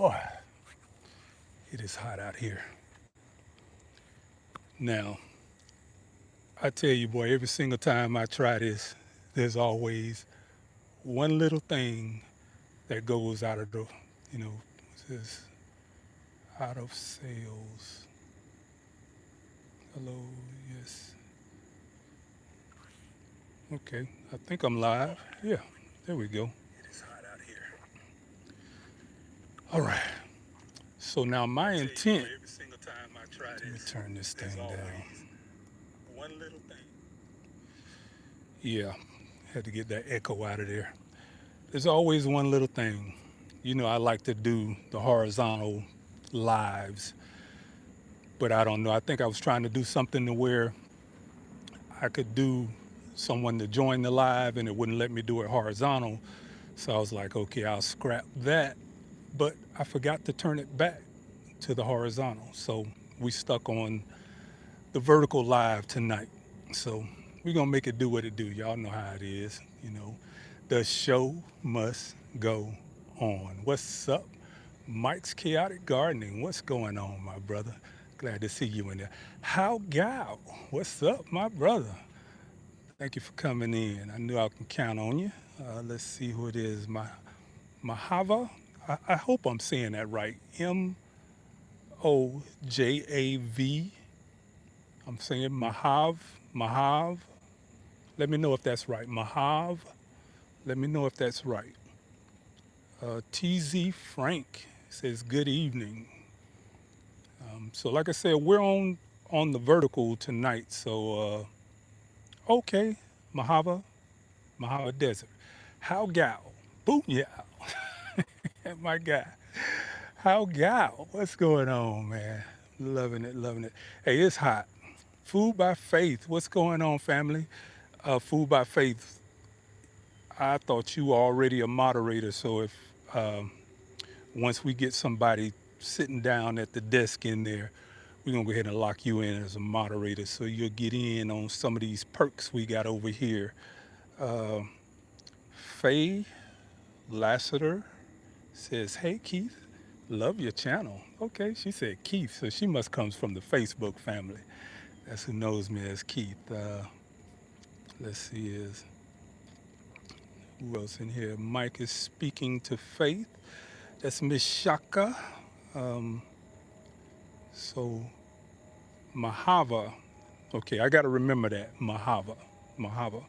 Boy, it is hot out here. Now, I tell you, boy, every single time I try this, there's always one little thing that goes out of the, you know, says out of sales. Hello, yes. Okay, I think I'm live. Yeah, there we go. It is hot out here. All right. So now my intent. Every single time I try this, let me turn this thing down. One little thing. Yeah, had to get that echo out of there. There's always one little thing. You know, I like to do the horizontal lives, but I don't know. I think I was trying to do something to where I could do someone to join the live and it wouldn't let me do it horizontal. So I was like, okay, I'll scrap that. But I forgot to turn it back to the horizontal. So we stuck on the vertical live tonight. So we're gonna make it do what it do. Y'all know how it is, you know. The show must go on. What's up? Mike's Chaotic Gardening. What's going on, my brother? Glad to see you in there. How Gal? What's up, my brother? Thank you for coming in. I knew I can count on you. Let's see who it is. Mahava. I hope I'm saying that right. Mojav. I'm saying Mahav. Mahav. Let me know if that's right. Mahav. Let me know if that's right. TZ Frank says good evening. So like I said, we're on the vertical tonight. So okay, Mahava, Mahava Desert. How Gal? Booyah. My guy. How Gal? What's going on, man? Loving it, loving it. Hey, it's hot. Food by Faith. What's going on, family? Food by Faith. I thought you were already a moderator, so if once we get somebody sitting down at the desk in there, we're gonna go ahead and lock you in as a moderator so you'll get in on some of these perks we got over here. Uh, Faye Lassiter says, hey Keith, love your channel. Okay, she said Keith, so she must comes from the Facebook family. That's who knows me as Keith. Let's see, is who else in here? Mike is speaking to Faith. That's Miss Shaka. Um, so Mahava. Okay, I got to remember that. Mahava. Mahava.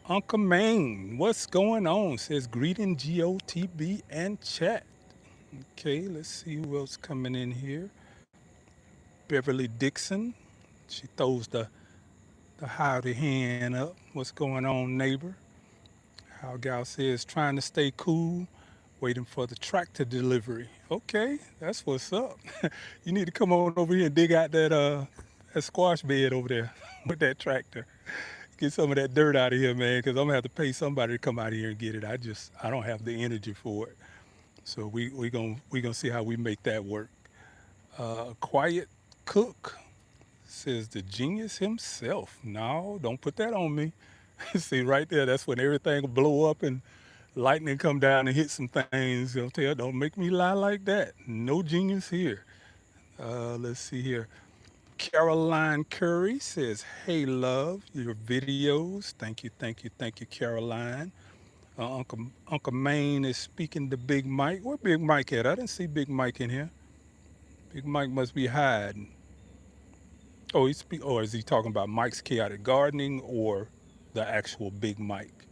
Uncle Maine, what's going on? Says greeting GOTB and chat. Okay, let's see who else coming in here. Beverly Dixon. She throws the howdy hand up. What's going on, neighbor? How Gal says trying to stay cool, waiting for the tractor delivery. Okay, that's what's up. You need to come on over here and dig out that squash bed over there with that tractor. Get some of that dirt out of here, man, because I'm gonna have to pay somebody to come out here and get it. I don't have the energy for it. So we gonna see how we make that work. Quiet Cook says the genius himself. No, don't put that on me. See right there, that's when everything will blow up and lightning come down and hit some things. They'll tell, don't make me lie like that. No genius here. Let's see here. Caroline Curry says, hey, love, your videos. Thank you, thank you, thank you, Caroline. Uncle Maine is speaking to Big Mike. Where Big Mike at? I didn't see Big Mike in here. Big Mike must be hiding. Or is he talking about Mike's Chaotic Gardening or the actual Big Mike?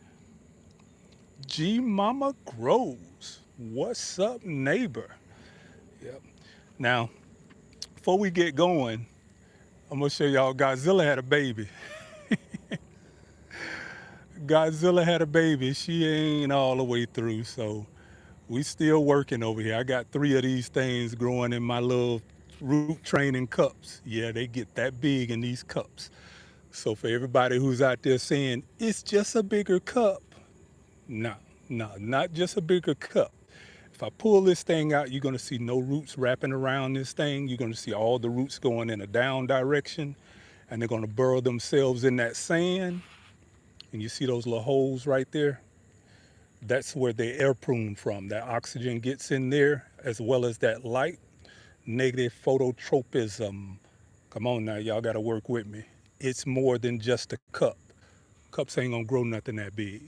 G Mama Grows. What's up, neighbor? Yep. Now, before we get going, I'm gonna show y'all Godzilla had a baby. Godzilla had a baby. She ain't all the way through, so we still working over here. I got 3 of these things growing in my little root training cups. Yeah, they get that big in these cups. So for everybody who's out there saying it's just a bigger cup, no, no, not just a bigger cup. If I pull this thing out, you're gonna see no roots wrapping around this thing. You're gonna see all the roots going in a down direction, and they're gonna burrow themselves in that sand. And you see those little holes right there? That's where the air prune from. That oxygen gets in there as well as that light. Negative phototropism. Come on now, y'all got to work with me. It's more than just a cup. Cups ain't gonna grow nothing that big.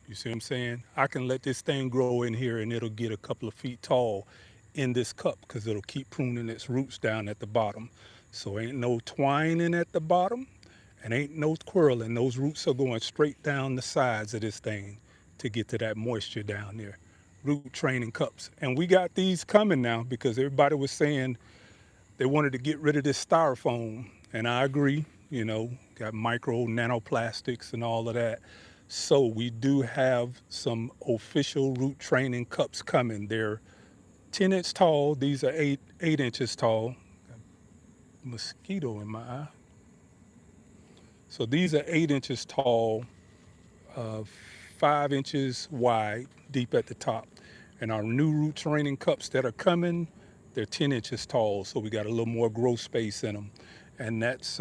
You see what I'm saying? I can let this thing grow in here and it'll get a couple of feet tall in this cup because it'll keep pruning its roots down at the bottom. So ain't no twining at the bottom and ain't no twirling. Those roots are going straight down the sides of this thing to get to that moisture down there. Root training cups. And we got these coming now because everybody was saying they wanted to get rid of this styrofoam. And I agree, got micro nanoplastics and all of that. So we do have some official root training cups coming. They're 10 inch tall. These are 8 inches tall. Mosquito in my eye. So these are 8 inches tall, 5 inches wide, deep at the top. And our new root training cups that are coming, they're 10 inches tall. So we got a little more growth space in them. And that's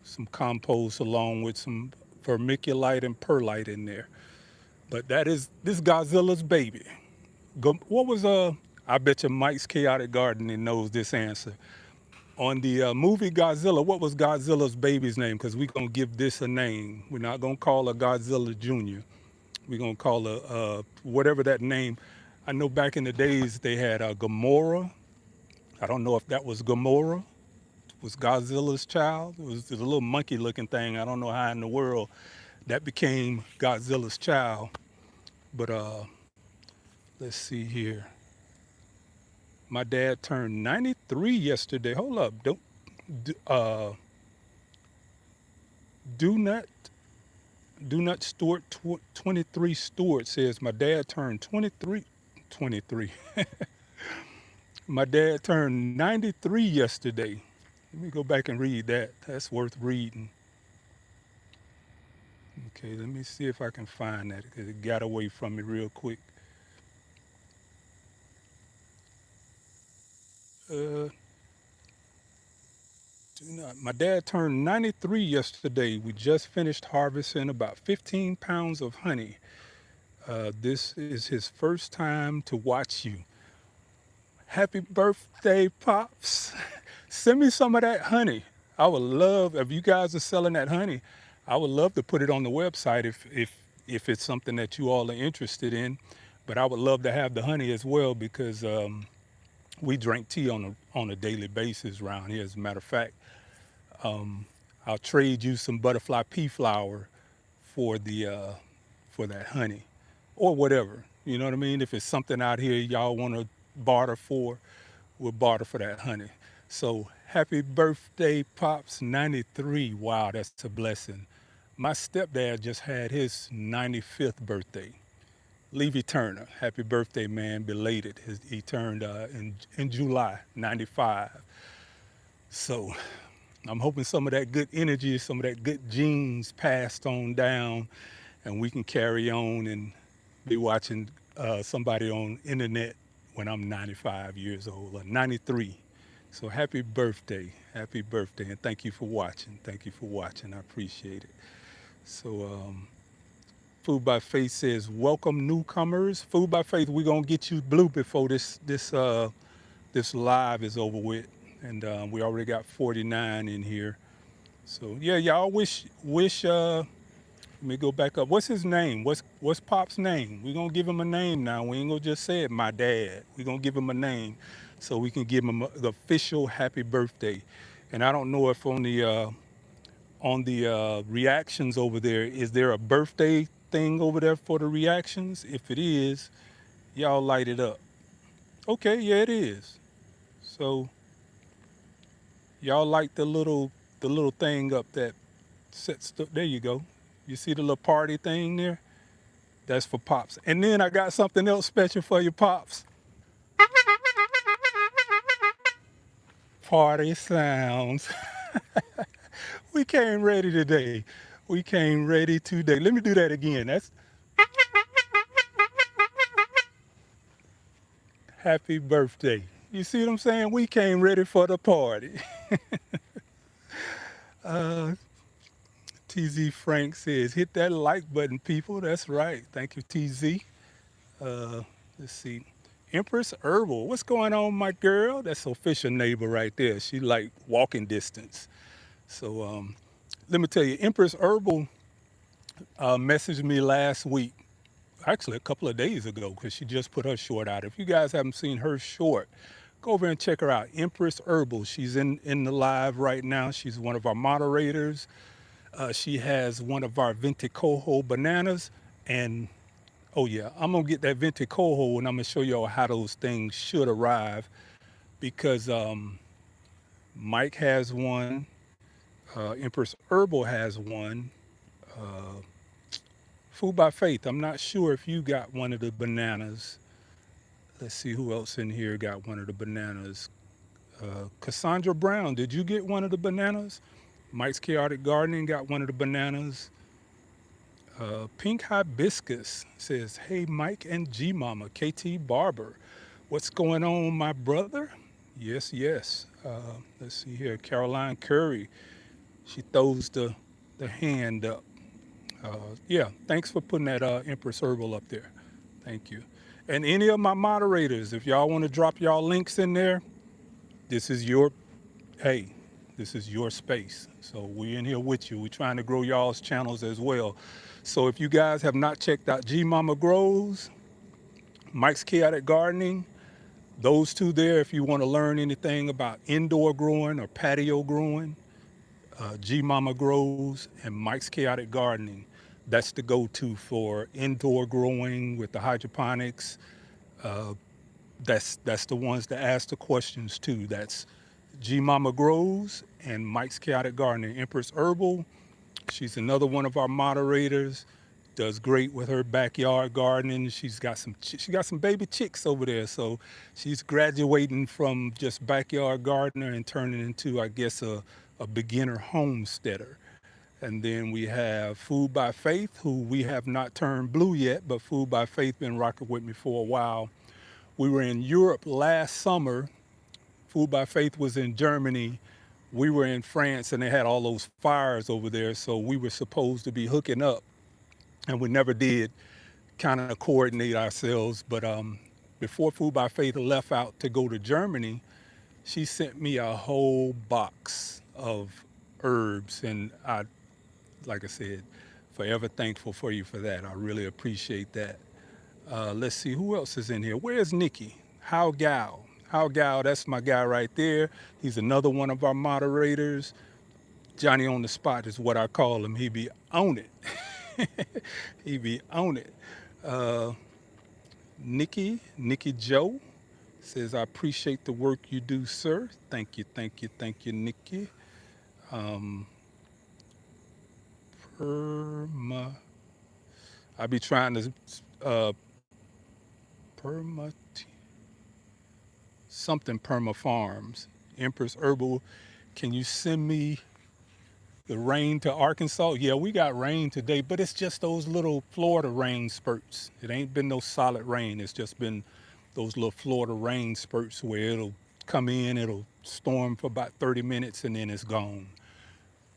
some compost along with some vermiculite and perlite in there. But that is this Godzilla's baby. What was I bet you Mike's Chaotic Gardening knows this answer. On the movie Godzilla, what was Godzilla's baby's name? Because we're gonna give this a name. We're not gonna call her Godzilla Jr. We're gonna call her whatever that name. I know back in the days they had Gamora. I don't know if that was Gamora. Was Godzilla's child. It was a little monkey-looking thing. I don't know how in the world that became Godzilla's child. But let's see here. My dad turned 93 yesterday. Hold up. Don't uh, do not do not Stewart 23 Stewart says my dad turned 23. 23. My dad turned 93 yesterday. Let me go back and read that. That's worth reading. Okay, let me see if I can find that because it got away from me real quick. Uh, My dad turned 93 yesterday. We just finished harvesting about 15 pounds of honey. This is his first time to watch you. Happy birthday, Pops. Send me some of that honey. I would love, if you guys are selling that honey, I would love to put it on the website if it's something that you all are interested in. But I would love to have the honey as well because we drink tea on a daily basis around here. As a matter of fact, I'll trade you some butterfly pea flower for the for that honey, or whatever. You know what I mean? If it's something out here y'all want to barter for, we'll barter for that honey. So happy birthday, Pops 93. Wow, that's a blessing. My stepdad just had his 95th birthday. Levy Turner, happy birthday, man, belated. He turned in July, 95. So I'm hoping some of that good energy, some of that good genes passed on down, and we can carry on and be watching somebody on internet when I'm 95 years old or 93. So happy birthday, and thank you for watching. Thank you for watching. I appreciate it. So Food by Faith says, "Welcome newcomers." Food by Faith, we're gonna get you blue before this live is over with, and we already got 49 in here. So yeah, y'all wish. Let me go back up. What's his name? What's Pop's name? We're gonna give him a name now. We ain't gonna just say it, my dad. We're gonna give him a name, so we can give him the official happy birthday. And I don't know if on the reactions over there, is there a birthday thing over there for the reactions? If it is, y'all light it up. Okay, yeah, it is. So y'all light the little thing up that sets. There you go. You see the little party thing there? That's for Pops. And then I got something else special for you, Pops. Party sounds. We came ready today. We came ready today. Let me do that again. That's happy birthday. You see what I'm saying? We came ready for the party. TZ Frank says, hit that like button, people. That's right. Thank you, TZ. Uh, let's see. Empress Herbal. What's going on, my girl? That's official neighbor right there. She like walking distance. So let me tell you, Empress Herbal messaged me last week, actually a couple of days ago, because she just put her short out. If you guys haven't seen her short, go over and check her out. Empress Herbal. She's in the live right now. She's one of our moderators. She has one of our Venti Coho bananas. And oh, yeah, I'm going to get that Venti Coho and I'm going to show y'all how those things should arrive because Mike has one, Empress Herbal has one, uh, Food by Faith. I'm not sure if you got one of the bananas. Let's see who else in here got one of the bananas. Cassandra Brown, did you get one of the bananas? Mike's Chaotic Gardening got one of the bananas. Pink Hibiscus says, hey, Mike and G Mama, KT Barber. What's going on, my brother? Yes, yes. Let's see here. Caroline Curry, she throws the hand up. Yeah, thanks for putting that Empress Herbal up there. Thank you. And any of my moderators, if y'all want to drop y'all links in there, this is your, hey, this is your space. So we're in here with you. We're trying to grow y'all's channels as well. So if you guys have not checked out G Mama Grows, Mike's Chaotic Gardening, those two there, if you want to learn anything about indoor growing or patio growing, G Mama Grows and Mike's Chaotic Gardening, that's the go-to for indoor growing with the hydroponics. Uh, that's the ones that ask the questions too. That's G Mama Grows and Mike's Chaotic Gardening. Empress Herbal, she's another one of our moderators. Does great with her backyard gardening. She got some baby chicks over there, so she's graduating from just backyard gardener and turning into, I guess, a beginner homesteader. And then we have Food by Faith, who we have not turned blue yet, but Food by Faith been rocking with me for a while. We were in Europe last summer. Food by Faith was in Germany. We were in France, and they had all those fires over there, so we were supposed to be hooking up, and we never did kind of coordinate ourselves. But before Food by Faith left out to go to Germany, she sent me a whole box of herbs, and like I said, forever thankful for you for that. I really appreciate that. Let's see who else is in here. Where's Nikki? How Gal? How Gal? That's my guy right there. He's another one of our moderators. Johnny on the spot is what I call him. He be on it. He be on it. Uh, Nikki Joe says, I appreciate the work you do, sir. Thank you, thank you, thank you, Nikki. Um, perma, I be trying to, uh, perma, something perma farms. Empress Herbal, can you send me the rain to Arkansas? Yeah, we got rain today, but it's just those little Florida rain spurts. It ain't been no solid rain. It's just been those little Florida rain spurts where it'll come in, it'll storm for about 30 minutes, and then it's gone.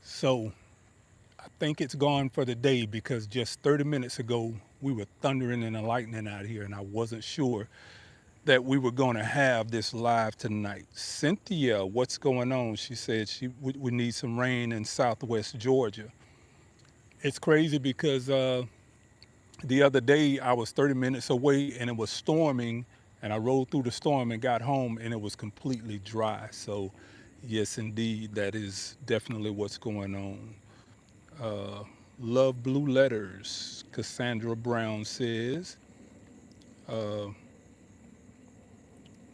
So I think it's gone for the day because just 30 minutes ago, we were thundering and lightning out here, and I wasn't sure that we were going to have this live tonight. Cynthia, what's going on? She said we need some rain in Southwest Georgia. It's crazy because the other day I was 30 minutes away and it was storming, and I rode through the storm and got home and it was completely dry. So yes, indeed, that is definitely what's going on. Uh, Love Blue Letters, Cassandra Brown says. Uh,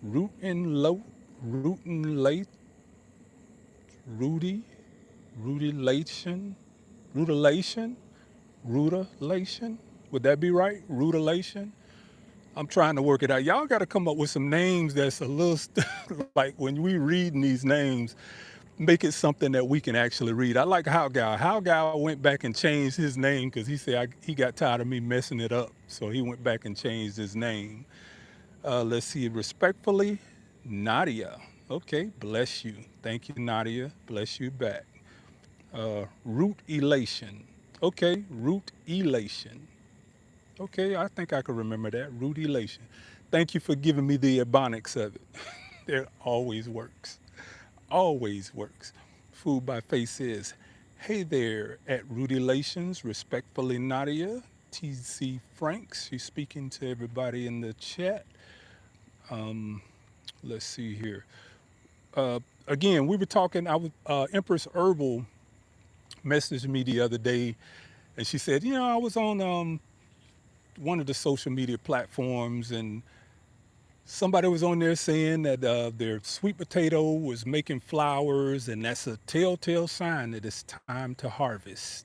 Rootin' Low, Rootin' Late, Rudy, Rutilation, Rutilation, Rutilation. Would that be right? Rutilation. I'm trying to work it out. Y'all got to come up with some names that's a little like when we reading these names, make it something that we can actually read. I like How Gal. How Gal went back and changed his name because he said he got tired of me messing it up, so he went back and changed his name. Let's see, respectfully, Nadia. Okay, bless you. Thank you, Nadia. Bless you back. Root elation. Okay, root elation. Okay, I think I can remember that. Root elation. Thank you for giving me the ebonics of it. It always works. Always works. Food by Face says, hey there at Root Elations. Respectfully, Nadia. TC Franks. She's speaking to everybody in the chat. Um, let's see here. Uh, Again, we were talking. Empress Herbal messaged me the other day, and she said, I was on one of the social media platforms, and somebody was on there saying that their sweet potato was making flowers, and that's a telltale sign that it's time to harvest.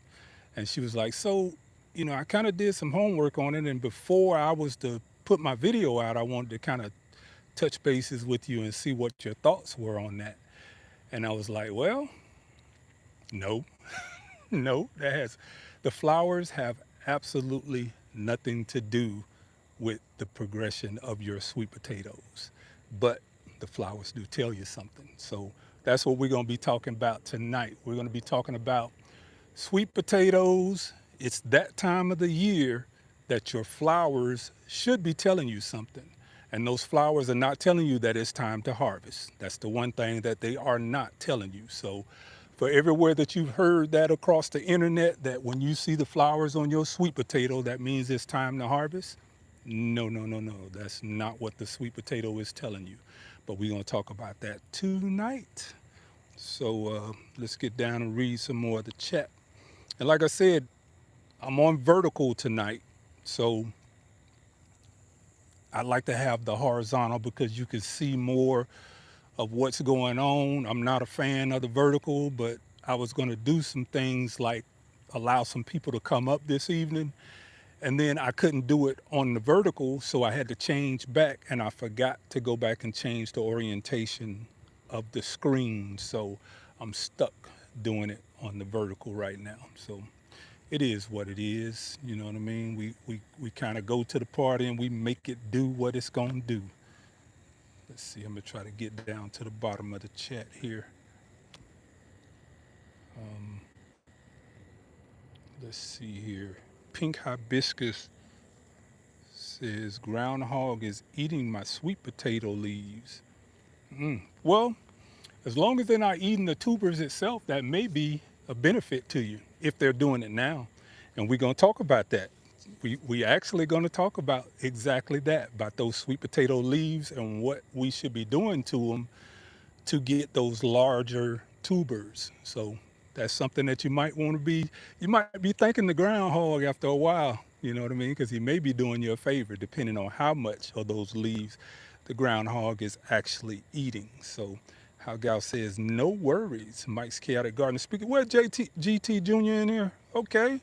And she was like, so, I kind of did some homework on it, and before I was to put my video out, I wanted to kind of touch bases with you and see what your thoughts were on that. And I was like, well, no, no, the flowers have absolutely nothing to do with the progression of your sweet potatoes. But the flowers do tell you something. So that's what we're going to be talking about tonight. We're going to be talking about sweet potatoes. It's that time of the year that your flowers should be telling you something. And those flowers are not telling you that it's time to harvest. That's the one thing that they are not telling you. So for everywhere that you've heard that across the internet, that when you see the flowers on your sweet potato, that means it's time to harvest. No, no, no, no. That's not what the sweet potato is telling you. But we're going to talk about that tonight. So let's get down and read some more of the chat. And like I said, I'm on vertical tonight. So I like to have the horizontal because you can see more of what's going on. I'm not a fan of the vertical, but I was going to do some things like allow some people to come up this evening. And then I couldn't do it on the vertical, so I had to change back, and I forgot to go back and change the orientation of the screen. So I'm stuck doing it on the vertical right now. So it is what it is. You know what I mean? We kind of go to the party and we make it do what it's going to do. Let's see. I'm going to try to get down to the bottom of the chat here. Um, let's see here. Pink Hibiscus says groundhog is eating my sweet potato leaves. Well, as long as they're not eating the tubers itself, that may be a benefit to you if they're doing it now. And we're going to talk about that. We actually going to talk about exactly that, about those sweet potato leaves and what we should be doing to them to get those larger tubers. So that's something that you might be thanking the groundhog after a while, you know what I mean? Because he may be doing you a favor depending on how much of those leaves the groundhog is actually eating. So how Gal says, no worries. Mike's Chaotic Garden speaking. Well, GT Jr. in here? Okay.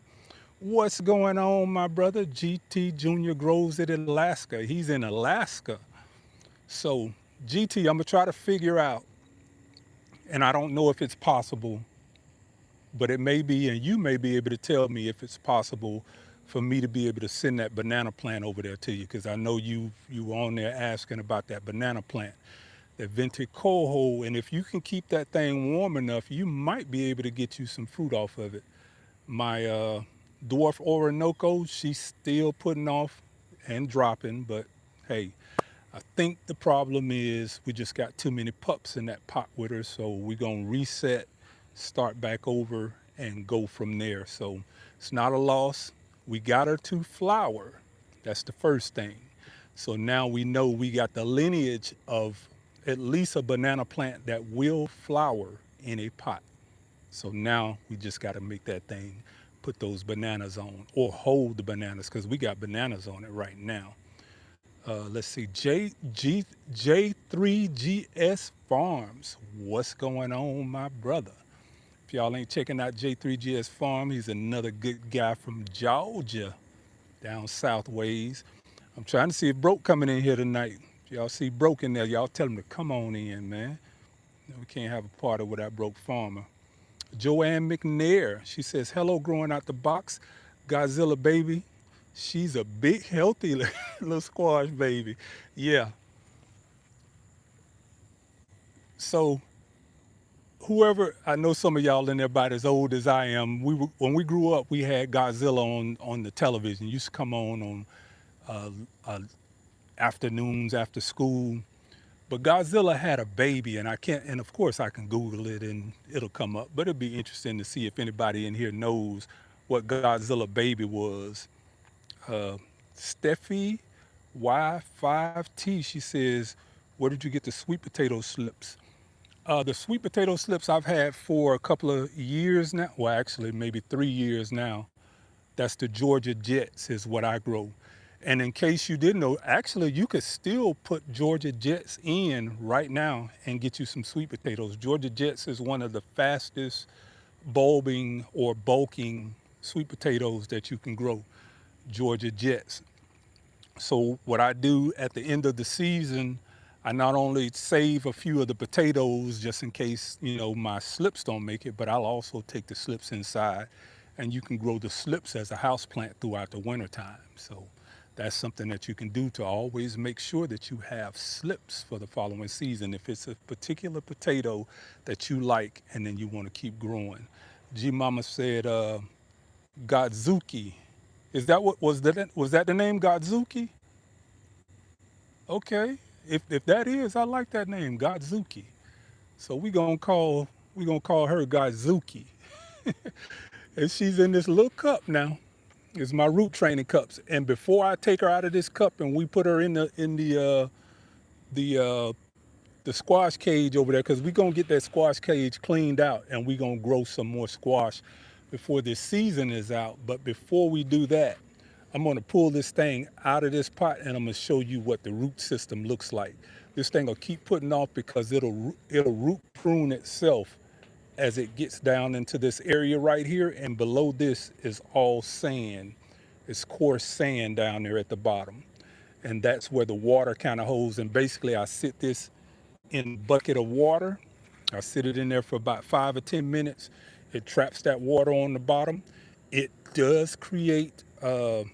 What's going on, my brother? GT Jr. grows it in Alaska. He's in Alaska. So, GT, I'm going to try to figure out, and I don't know if it's possible, but it may be, and you may be able to tell me if it's possible for me to be able to send that banana plant over there to you, because I know you were on there asking about that banana plant, that venticojo, and if you can keep that thing warm enough, you might be able to get you some fruit off of it. My dwarf Orinoco, she's still putting off and dropping, but hey, I think the problem is we just got too many pups in that pot with her, so we're gonna reset, start back over, and go from there. So it's not a loss. We got her to flower. That's the first thing. So now we know we got the lineage of at least a banana plant that will flower in a pot. So now we just got to make that thing, put those bananas on, or hold the bananas, because we got bananas on it right now. Let's see, J3GS Farms. What's going on, my brother? If y'all ain't checking out J3GS Farm, he's another good guy from Georgia, down south ways. I'm trying to see if Broke coming in here tonight. If y'all see Broke in there, y'all tell him to come on in, man. We can't have a party without Broke Farmer. Joanne McNair, she says, hello, growing out the box, Godzilla baby. She's a big, healthy little squash baby. Yeah. So whoever, I know some of y'all in there about as old as I am. When we grew up, we had Godzilla on the television. It used to come on uh, uh, afternoons after school. But Godzilla had a baby, and I can't. And of course, I can Google it and it'll come up. But it'd be interesting to see if anybody in here knows what Godzilla baby was. Uh, Steffi Y5T. She says, "Where did you get the sweet potato slips?" The sweet potato slips I've had for a couple of years now. Well, actually, maybe 3 years now. That's the Georgia Jets, is what I grow. And in case you didn't know, actually, you could still put Georgia Jets in right now and get you some sweet potatoes. Georgia Jets is one of the fastest bulbing or bulking sweet potatoes that you can grow. Georgia Jets. So what I do at the end of the season, I not only save a few of the potatoes just in case, my slips don't make it, but I'll also take the slips inside and you can grow the slips as a house plant throughout the wintertime. So that's something that you can do to always make sure that you have slips for the following season if it's a particular potato that you like and then you want to keep growing. G Mama said Godzuki. Is that what was that the name Godzuki? Okay. If that is, I like that name, Godzuki. So we gonna call her Godzuki. And she's in this little cup now. It's my root training cups. And before I take her out of this cup and we put her the the squash cage over there, because we're gonna get that squash cage cleaned out and we're gonna grow some more squash before this season is out. But before we do that, I'm gonna pull this thing out of this pot and I'm gonna show you what the root system looks like. This thing will keep putting off because it'll root prune itself as it gets down into this area right here, and below this is all sand. It's coarse sand down there at the bottom. And that's where the water kind of holds. And basically I sit this in a bucket of water. I sit it in there for about 5 or 10 minutes. It traps that water on the bottom. It does create a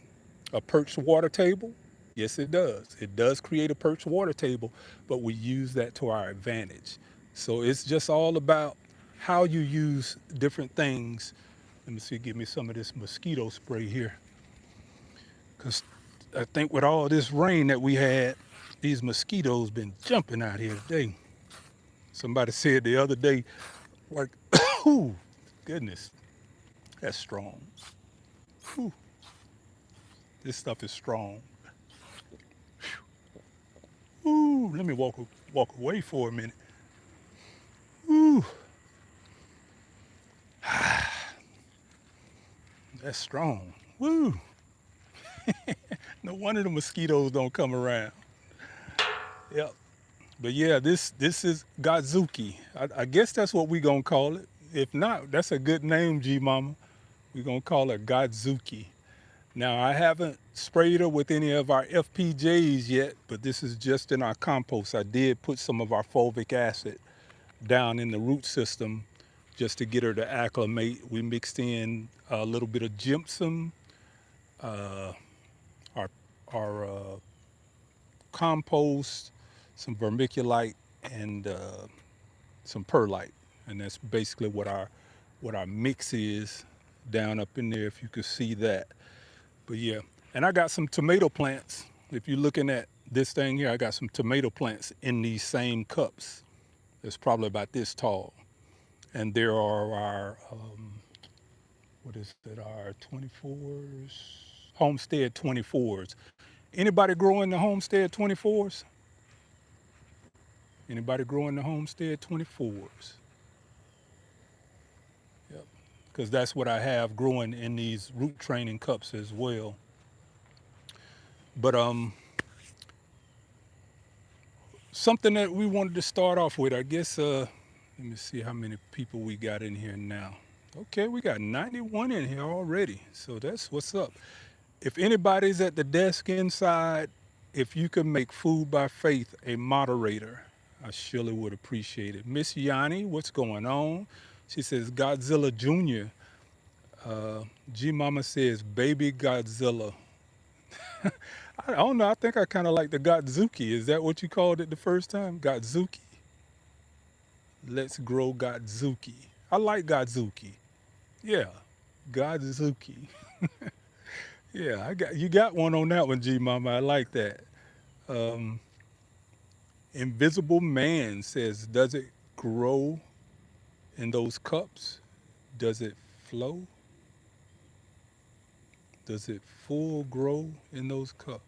perched water table. Yes, it does. It does create a perched water table, but we use that to our advantage. So it's just all about how you use different things. Let me see, give me some of this mosquito spray here. Because I think with all this rain that we had, these mosquitoes been jumping out here today. Somebody said the other day, like, ooh, goodness, that's strong. Whew, this stuff is strong. Ooh, let me walk away for a minute. Ooh, that's strong. Woo. No wonder the mosquitoes don't come around. Yep. But yeah, this is Godzuki. I guess that's what we gonna call it. If not, that's a good name, G Mama. We gonna call it Godzuki. Now I haven't sprayed her with any of our FPJs yet, but this is just in our compost. I did put some of our fulvic acid down in the root system just to get her to acclimate. We mixed in a little bit of gypsum, uh, our compost, some vermiculite, and some perlite, and that's basically what our mix is down up in there. If you could see that, but yeah, and I got some tomato plants. If you're looking at this thing here, I got some tomato plants in these same cups. It's probably about this tall, and there are our what is it? Our 24s, Homestead 24s. Anybody growing the Homestead 24s? Anybody growing the Homestead 24s? Yep. Because that's what I have growing in these root training cups as well. But something that we wanted to start off with, I guess. Let me see how many people we got in here now. Okay, we got 91 in here already, so that's what's up. If anybody's at the desk inside, if you could make Food by Faith a moderator, I surely would appreciate it. Miss Yanni, what's going on? She says Godzilla Jr. G Mama says Baby Godzilla. I don't know. I think I kind of like the Godzuki. Is that what you called it the first time? Godzuki? Let's grow Godzuki. I like Godzuki. Yeah, Godzuki. Yeah, I got you got one on that one, G Mama. I like that. Um, Invisible Man says, does it grow in those cups? Does it flow? Does it full grow in those cups?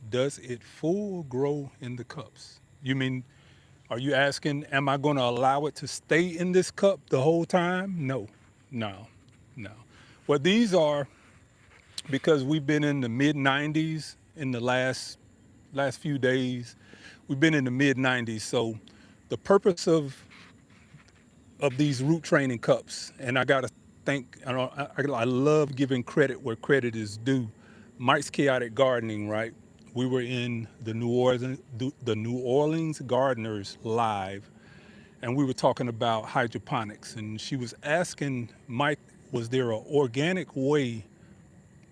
Does it full grow in the cups? You mean, are you asking, am I going to allow it to stay in this cup the whole time? No, no, no. Well, these are because we've been in the mid 90s in the last few days. We've been in the mid 90s. So the purpose of these root training cups, and I got to thank, I love giving credit where credit is due. Mike's Chaotic Gardening, right? We were in the New Orleans Gardeners live, and we were talking about hydroponics, and she was asking Mike, was there an organic way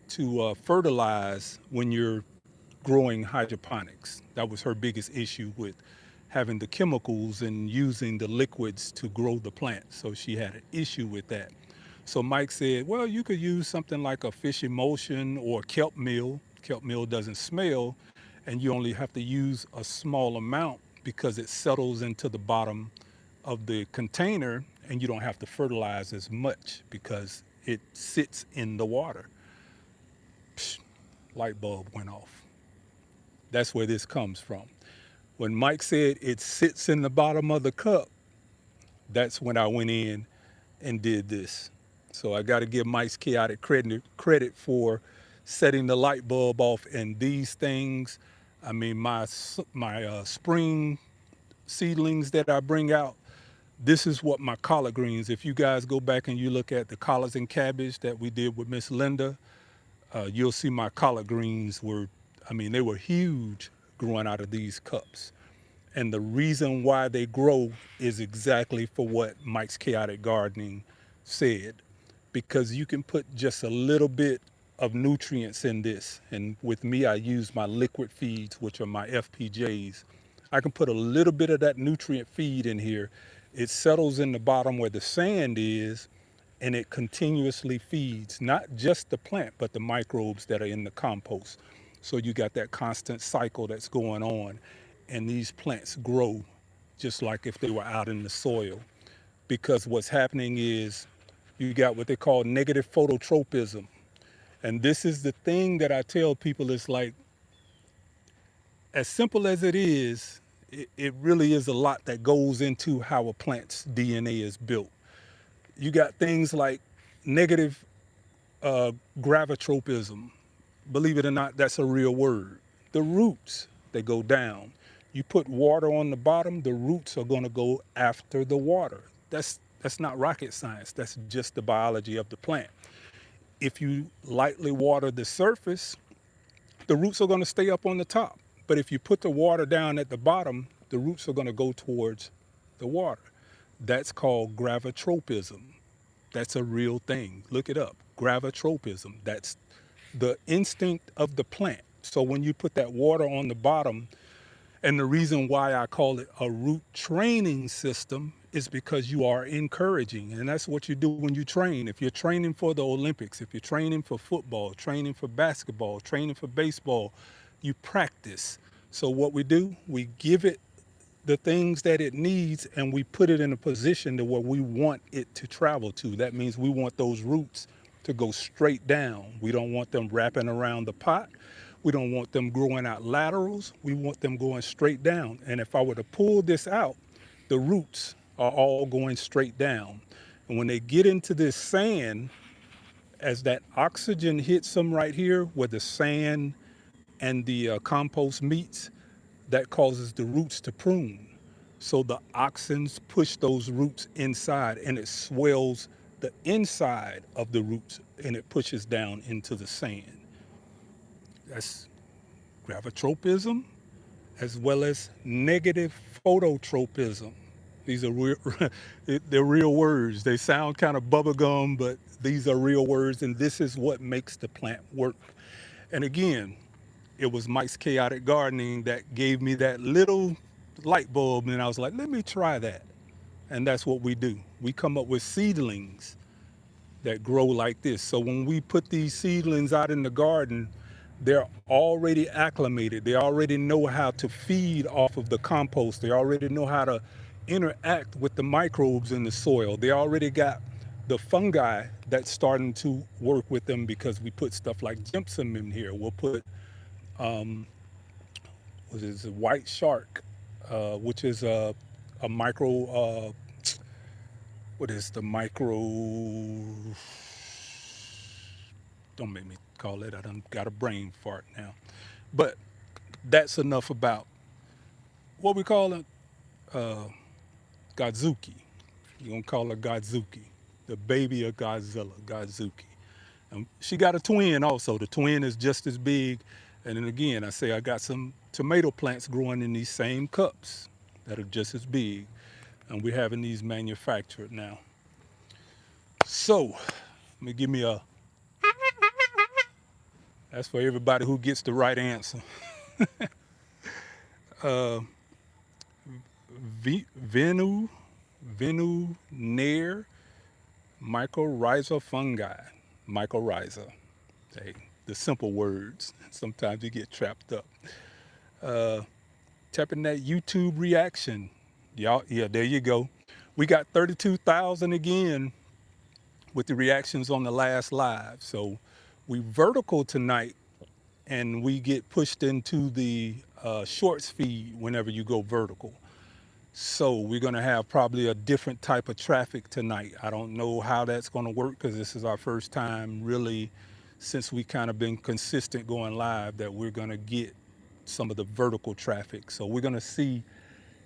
to fertilize when you're growing hydroponics? That was her biggest issue with having the chemicals and using the liquids to grow the plant. So she had an issue with that. So Mike said, well, you could use something like a fish emulsion or kelp meal. Kelp meal doesn't smell, and you only have to use a small amount because it settles into the bottom of the container and you don't have to fertilize as much because it sits in the water. Psh, light bulb went off. That's where this comes from. When Mike said it sits in the bottom of the cup, that's when I went in and did this. So I got to give Mike's Chaotic credit for setting the light bulb off. And these things, I mean, my spring seedlings that I bring out, this is what my collard greens. If you guys go back and you look at the collards and cabbage that we did with Miss Linda, you'll see my collard greens were, I mean, they were huge growing out of these cups. And the reason why they grow is exactly for what Mike's Chaotic Gardening said, because you can put just a little bit of nutrients in this. And with me, I use my liquid feeds, which are my FPJs. I can put a little bit of that nutrient feed in here. It settles in the bottom where the sand is, and it continuously feeds not just the plant, but the microbes that are in the compost. So you got that constant cycle that's going on, and these plants grow just like if they were out in the soil. Because what's happening is you got what they call negative phototropism. And this is the thing that I tell people, is like, as simple as it is, it really is a lot that goes into how a plant's DNA is built. You got things like negative gravitropism. Believe it or not, that's a real word. The roots, they go down. You put water on the bottom, the roots are going to go after the water. That's not rocket science. That's just the biology of the plant. If you lightly water the surface, the roots are going to stay up on the top. But if you put the water down at the bottom, the roots are going to go towards the water. That's called gravitropism. That's a real thing. Look it up. Gravitropism. That's the instinct of the plant. So when you put that water on the bottom, and the reason why I call it a root training system is because you are encouraging. And that's what you do when you train. If you're training for the Olympics, if you're training for football, training for basketball, training for baseball, you practice. So what we do, we give it the things that it needs, and we put it in a position to where we want it to travel to. That means we want those roots to go straight down. We don't want them wrapping around the pot. We don't want them growing out laterals. We want them going straight down. And if I were to pull this out, the roots are all going straight down. And when they get into this sand, as that oxygen hits them right here where the sand and the compost meets, that causes the roots to prune. So the auxins push those roots inside, and it swells the inside of the roots, and it pushes down into the sand. That's gravitropism, as well as negative phototropism. These are real, they're real words. They sound kind of bubblegum, but these are real words, and this is what makes the plant work. And again, it was Mike's Chaotic Gardening that gave me that little light bulb, and I was like, let me try that. And that's what we do. We come up with seedlings that grow like this. So when we put these seedlings out in the garden, they're already acclimated. They already know how to feed off of the compost. They already know how to interact with the microbes in the soil. They already got the fungi that's starting to work with them because we put stuff like gypsum in here. We'll put what is it, white shark, which is a micro. What is the micro? Don't make me call it. I done got a brain fart now. But that's enough about what we call it, Godzuki. You're gonna call her Godzuki, the baby of Godzilla, Godzuki. She got a twin also. The twin is just as big. And then again, I say I got some tomato plants growing in these same cups that are just as big. And we're having these manufactured now. So, let me give me a, that's for everybody who gets the right answer. Uh, Venu, Venu Nair mycorrhiza fungi. Mycorrhiza. Hey, the simple words. Sometimes you get trapped up. Uh, Tapping that YouTube reaction. Y'all, yeah, there you go. We got 32,000 again with the reactions on the last live. So we vertical tonight and we get pushed into the shorts feed whenever you go vertical. So we're going to have probably a different type of traffic tonight. I don't know how that's going to work because this is our first time really since we kind of been consistent going live that we're going to get some of the vertical traffic. So we're going to see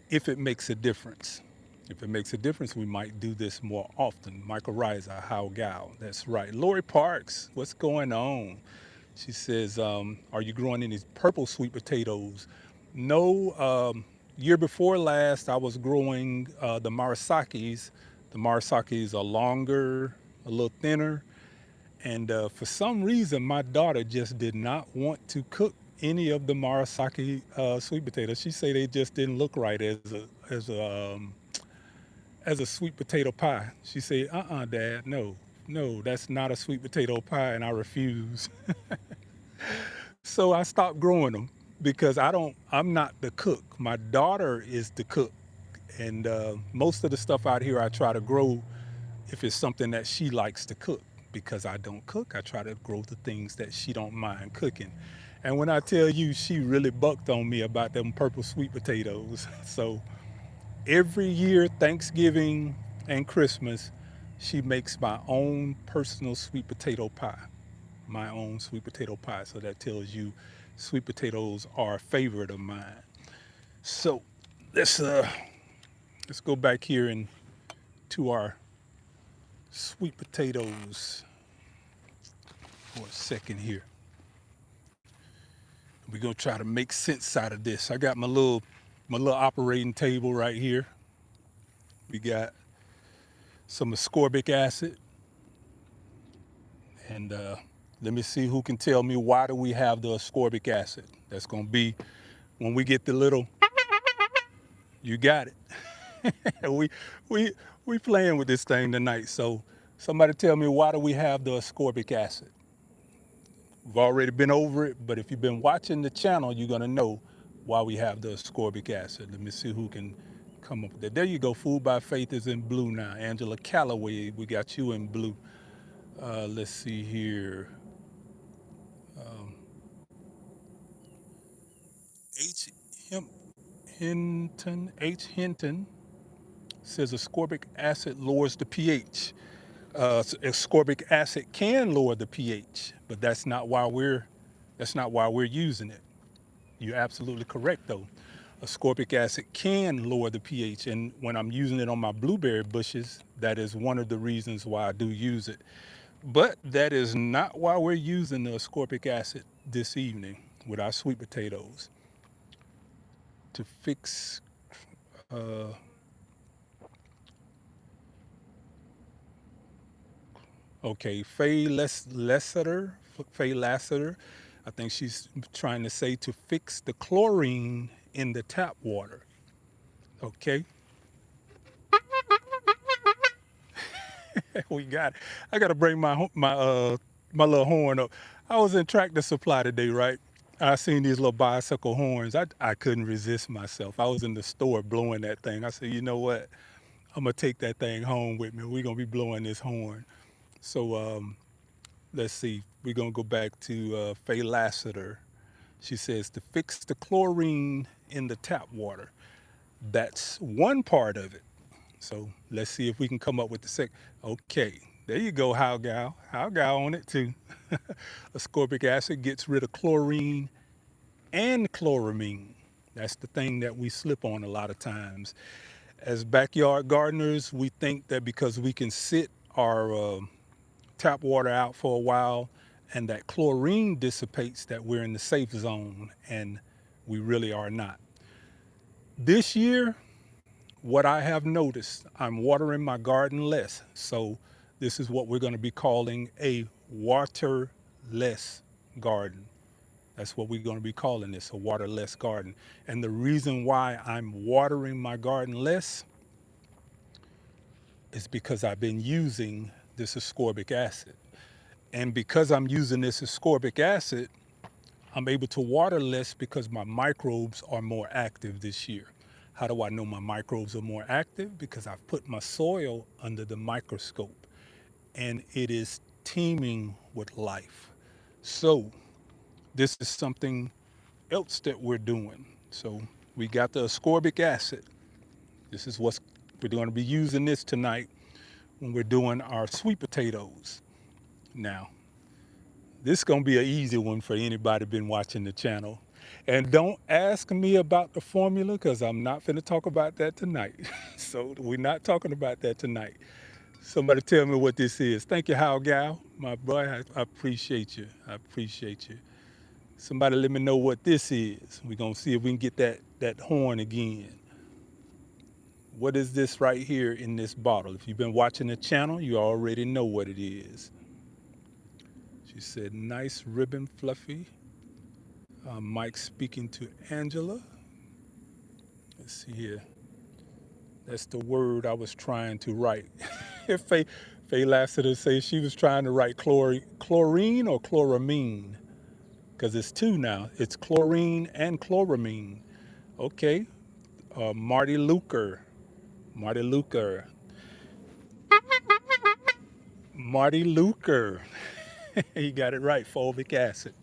if it makes a difference. If it makes a difference, we might do this more often. Michael Reiser, How Gal. That's right. Lori Parks, what's going on? She says, are you growing any purple sweet potatoes? No, year before last, I was growing the Marasakis. The Marasakis are longer, a little thinner. And for some reason, my daughter just did not want to cook any of the Marasaki sweet potatoes. She said they just didn't look right as a sweet potato pie. She said, Dad, no, no, that's not a sweet potato pie, and I refuse. So I stopped growing them because I'm not the cook. My daughter is the cook. And most of the stuff out here I try to grow if it's something that she likes to cook. Because I don't cook, I try to grow the things that she don't mind cooking. And when I tell you, she really bucked on me about them purple sweet potatoes. So every year, Thanksgiving and Christmas, she makes my own personal sweet potato pie. My own sweet potato pie. So that tells you sweet potatoes are a favorite of mine. So let's uh let's go back here and to our sweet potatoes for a second here. We're gonna try to make sense out of this. I got my little operating table right here. We got some ascorbic acid, and let me see who can tell me why do we have the ascorbic acid. That's gonna be when we get the little. You got it. we we we playing with this thing tonight. So somebody tell me why do we have the ascorbic acid? We've already been over it, but if you've been watching the channel, you're gonna know why we have the ascorbic acid. Let me see who can come up with that. There you go. Food by Faith is in blue now. Angela Calloway, we got you in blue. Let's see here. Um, H. Hinton. H. Hinton says ascorbic acid lowers the pH. Ascorbic acid can lower the pH, but that's not why we're using it. You're absolutely correct, though. Ascorbic acid can lower the pH, and when I'm using it on my blueberry bushes, that is one of the reasons why I do use it. But that is not why we're using the ascorbic acid this evening with our sweet potatoes to fix. Uh, okay, Faye Lassiter, I think she's trying to say to fix the chlorine in the tap water. Okay, we got. It. I got to bring my little horn up. I was in Tractor Supply today, right? I seen these little bicycle horns. I couldn't resist myself. I was in the store blowing that thing. I said, you know what? I'm gonna take that thing home with me. We're gonna be blowing this horn. So let's see. We're gonna go back to Faye Lassiter. She says to fix the chlorine in the tap water. That's one part of it. So let's see if we can come up with the second. Okay, there you go, How Gal. How Gal on it too. Ascorbic acid gets rid of chlorine and chloramine. That's the thing that we slip on a lot of times. As backyard gardeners, we think that because we can sit our tap water out for a while and that chlorine dissipates, that we're in the safe zone, and we really are not. This year, what I have noticed, I'm watering my garden less. So this is what we're going to be calling a waterless garden. That's what we're going to be calling this, a waterless garden. And the reason why I'm watering my garden less is because I've been using this ascorbic acid. And because I'm using this ascorbic acid, I'm able to water less because my microbes are more active this year. How do I know my microbes are more active? Because I've put my soil under the microscope and it is teeming with life. So this is something else that we're doing. So we got the ascorbic acid. This is what's we're going to be using this tonight when we're doing our sweet potatoes. Now, this is gonna be an easy one for anybody been watching the channel. And don't ask me about the formula because I'm not finna talk about that tonight. So we're not talking about that tonight. Somebody tell me what this is. Thank you, How Gal. My boy, I appreciate you. I appreciate you. Somebody let me know what this is. We're gonna see if we can get that horn again. What is this right here in this bottle? If you've been watching the channel, you already know what it is. She said, nice ribbon fluffy. Mike speaking to Angela. Let's see here. That's the word I was trying to write. Faye Lassiter says she was trying to write chlorine or chloramine, because it's two now. It's chlorine and chloramine. Okay. Marty Luker. Marty Luker. Marty Luker. He got it right. Fulvic acid.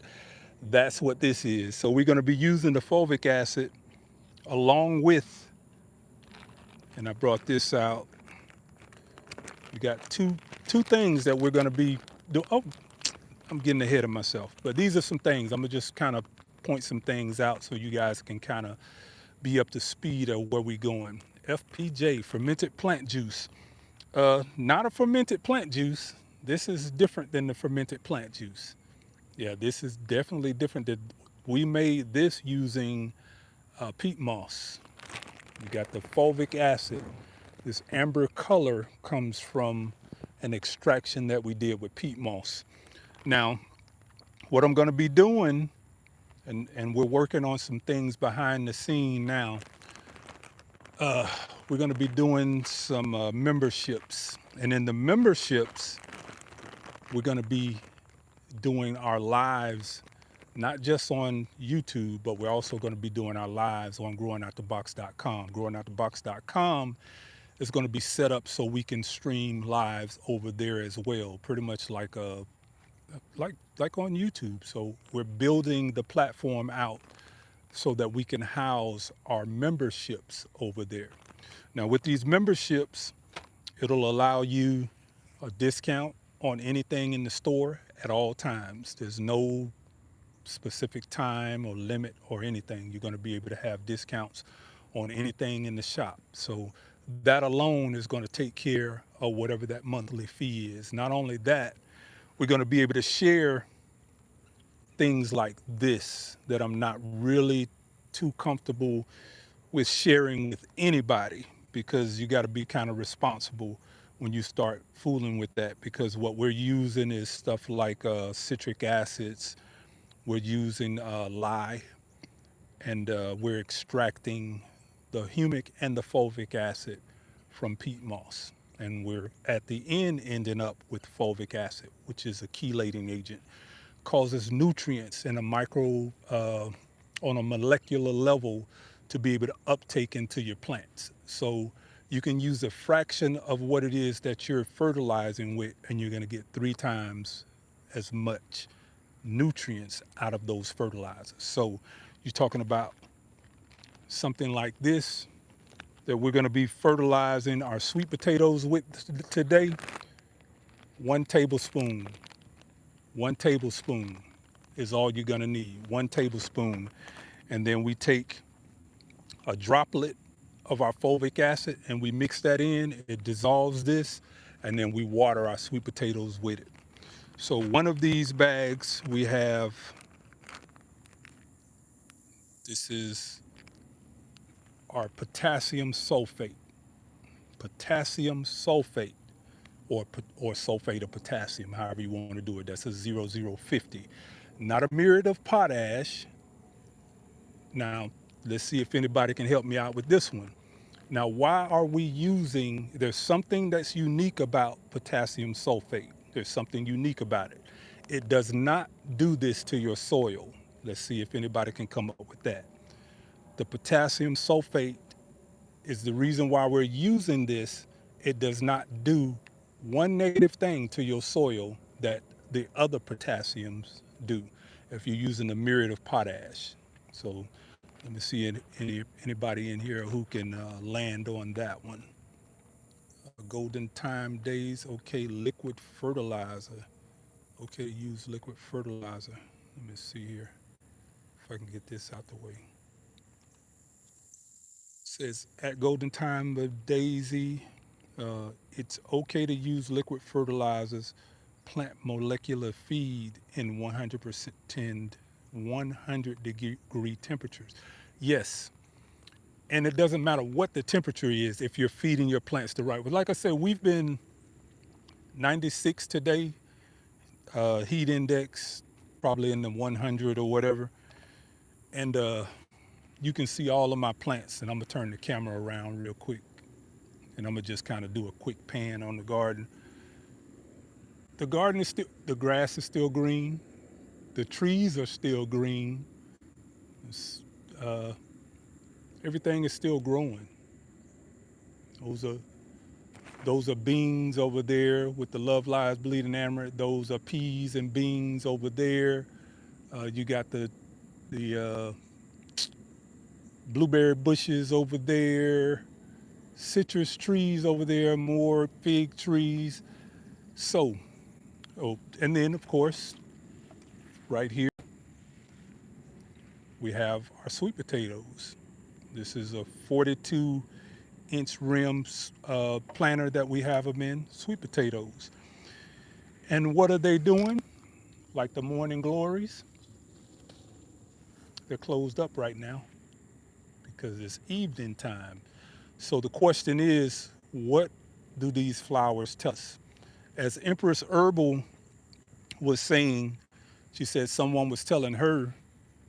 That's what this is. So we're going to be using the fulvic acid along with, and I brought this out. We got two things that we're going to be doing. Oh, I'm getting ahead of myself. But these are some things. I'm going to just kind of point some things out so you guys can kind of be up to speed of where we're going. FPJ, fermented plant juice. Not a fermented plant juice. This is different than the fermented plant juice. Yeah, this is definitely different. We made this using peat moss. You got the fulvic acid. This amber color comes from an extraction that we did with peat moss. Now, what I'm going to be doing, and we're working on some things behind the scene now, we're going to be doing some memberships. And in the memberships, we're going to be doing our lives, not just on YouTube, but we're also going to be doing our lives on growingoutthebox.com. Growingoutthebox.com is going to be set up so we can stream lives over there as well, pretty much like on YouTube. So we're building the platform out so that we can house our memberships over there. Now with these memberships, it'll allow you a discount on anything in the store at all times. There's no specific time or limit or anything. You're going to be able to have discounts on anything in the shop. So that alone is going to take care of whatever that monthly fee is. Not only that, we're going to be able to share things like this that I'm not really too comfortable with sharing with anybody, because you got to be kind of responsible when you start fooling with that, because what we're using is stuff like citric acids. We're using lye, and we're extracting the humic and the fulvic acid from peat moss. And we're at the end ending up with fulvic acid, which is a chelating agent, causes nutrients in a micro, on a molecular level to be able to uptake into your plants. So you can use a fraction of what it is that you're fertilizing with, and you're going to get 3 times as much nutrients out of those fertilizers. So you're talking about something like this that we're going to be fertilizing our sweet potatoes with today. 1 tablespoon, 1 tablespoon is all you're going to need. 1 tablespoon. And then we take a droplet of our fulvic acid and we mix that in. It dissolves this, and then we water our sweet potatoes with it. So one of these bags we have, this is our potassium sulfate. Potassium sulfate, or sulfate of potassium, however you want to do it. That's a 0050. Not a myriad of potash. Now, let's see if anybody can help me out with this one. Now, why are we using, there's something that's unique about potassium sulfate. There's something unique about it. It does not do this to your soil. Let's see if anybody can come up with that. The potassium sulfate is the reason why we're using this. It does not do one negative thing to your soil that the other potassiums do if you're using a myriad of potash. So let me see anybody in here who can land on that one. Golden time days, okay, liquid fertilizer. Okay, use liquid fertilizer. Let me see here if I can get this out the way. Says at golden time of Daisy, it's okay to use liquid fertilizers, plant molecular feed in 100 degree temperatures. Yes, and it doesn't matter what the temperature is if you're feeding your plants the right way. Like I said, we've been 96 today, heat index probably in the 100 or whatever, and you can see all of my plants. And I'm gonna turn the camera around real quick, and I'm gonna just kind of do a quick pan on the garden. The garden is still, the grass is still green, the trees are still green. It's, uh, everything is still growing. Those are those are beans over there with the Love Lies Bleeding Amaranth. Those are peas and beans over there. You got the blueberry bushes over there, citrus trees over there, more fig trees. So, oh, and then of course, right here we have our sweet potatoes. This is a 42-inch rim planter that we have them in, sweet potatoes. And what are they doing? Like the morning glories, they're closed up right now because it's evening time. So the question is, what do these flowers tell us? As Empress Herbal was saying, she said someone was telling her,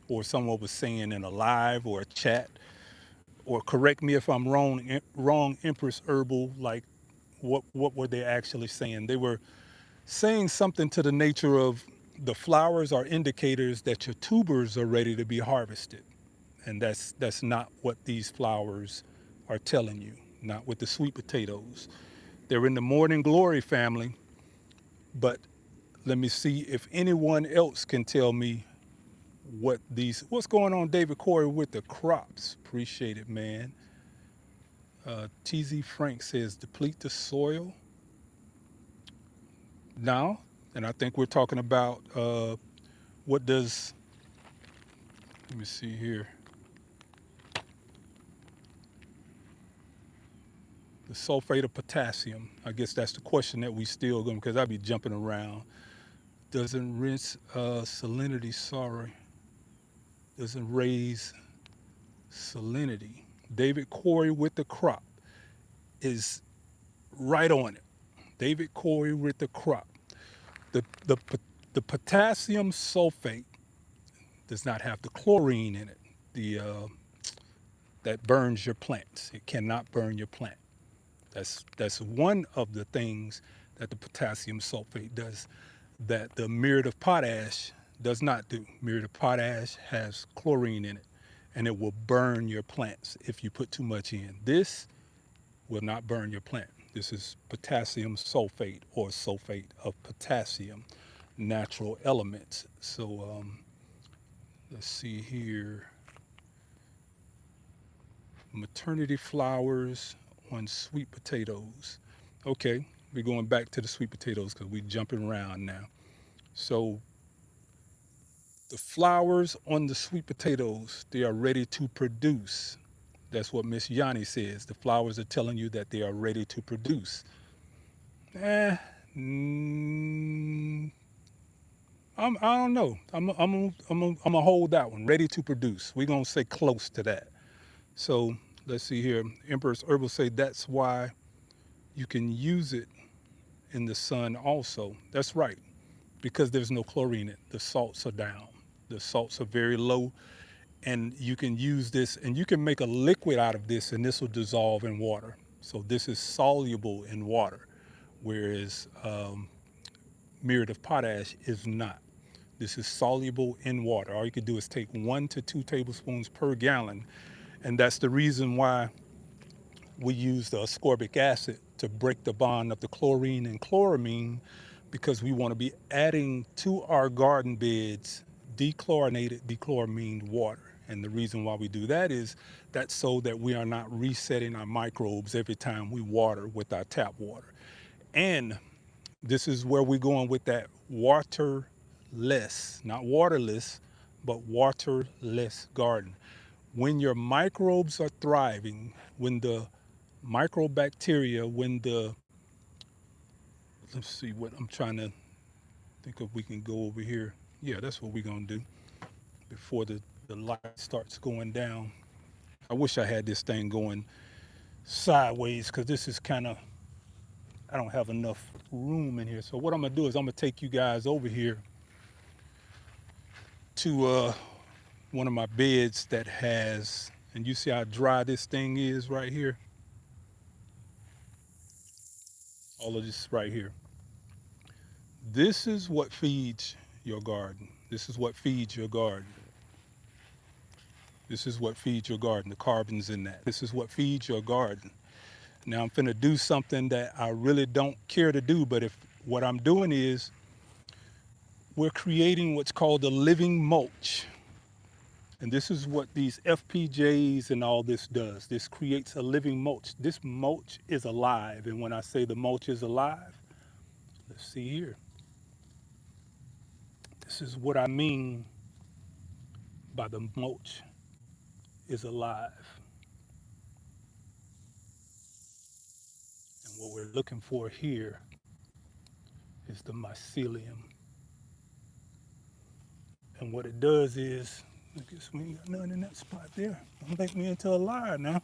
or someone was saying in a live or a chat, or correct me if I'm wrong, Empress Herbal, like what were they actually saying? They were saying something to the nature of the flowers are indicators that your tubers are ready to be harvested. And that's not what these flowers are telling you, not with the sweet potatoes. They're in the morning glory family, but let me see if anyone else can tell me what's going on, David Corey, with the crops. Appreciate it, man. TZ Frank says deplete the soil now. And I think we're talking about what does, let me see here, the sulfate of potassium. I guess that's the question that we still going, because I'll be jumping around. Doesn't rinse salinity, sorry. Doesn't raise salinity. David Corey with the crop is right on it. David Corey with the crop. The, the, the potassium sulfate does not have the chlorine in it. The that burns your plants. It cannot burn your plant. That's one of the things that the potassium sulfate does that the muriate of potash does not do. Muriate of potash has chlorine in it, and it will burn your plants if you put too much in. This will not burn your plant. This is potassium sulfate or sulfate of potassium, natural elements. So let's see here. Maternity flowers on sweet potatoes. Okay, we're going back to the sweet potatoes because we're jumping around now. So the flowers on the sweet potatoes, they are ready to produce. That's what Miss Yanni says. The flowers are telling you that they are ready to produce. Eh, mm, I don't know. I'm gonna hold that one. Ready to produce. We're gonna say close to that. So let's see here. Empress Herbal say that's why you can use it in the sun also. That's right, because there's no chlorine in it. The salts are down. The salts are very low, and you can use this, and you can make a liquid out of this, and this will dissolve in water. So this is soluble in water, whereas muriate of potash is not. This is soluble in water. All you can do is take 1 to 2 tablespoons per gallon, and that's the reason why we use the ascorbic acid to break the bond of the chlorine and chloramine, because we want to be adding to our garden beds dechlorinated, dechloramined water. And the reason why we do that is that's so that we are not resetting our microbes every time we water with our tap water. And this is where we're going with that waterless, not waterless, but waterless garden. When your microbes are thriving, when the microbacteria, when the, let's see what I'm trying to think if we can go over here. Yeah, that's what we're going to do before the light starts going down. I wish I had this thing going sideways because this is kind of, I don't have enough room in here. So what I'm going to do is I'm going to take you guys over here to one of my beds that has, and you see how dry this thing is right here? All of this right here. This is what feeds your garden. This is what feeds your garden. This is what feeds your garden, the carbon's in that. This is what feeds your garden. Now I'm finna do something that I really don't care to do, but if what I'm doing is we're creating what's called a living mulch. And this is what these FPJs and all this does. This creates a living mulch. This mulch is alive. And when I say the mulch is alive, let's see here. This is what I mean by the mulch is alive. And what we're looking for here is the mycelium. And what it does is, I guess we ain't got nothing in that spot there. Don't make me into a liar now.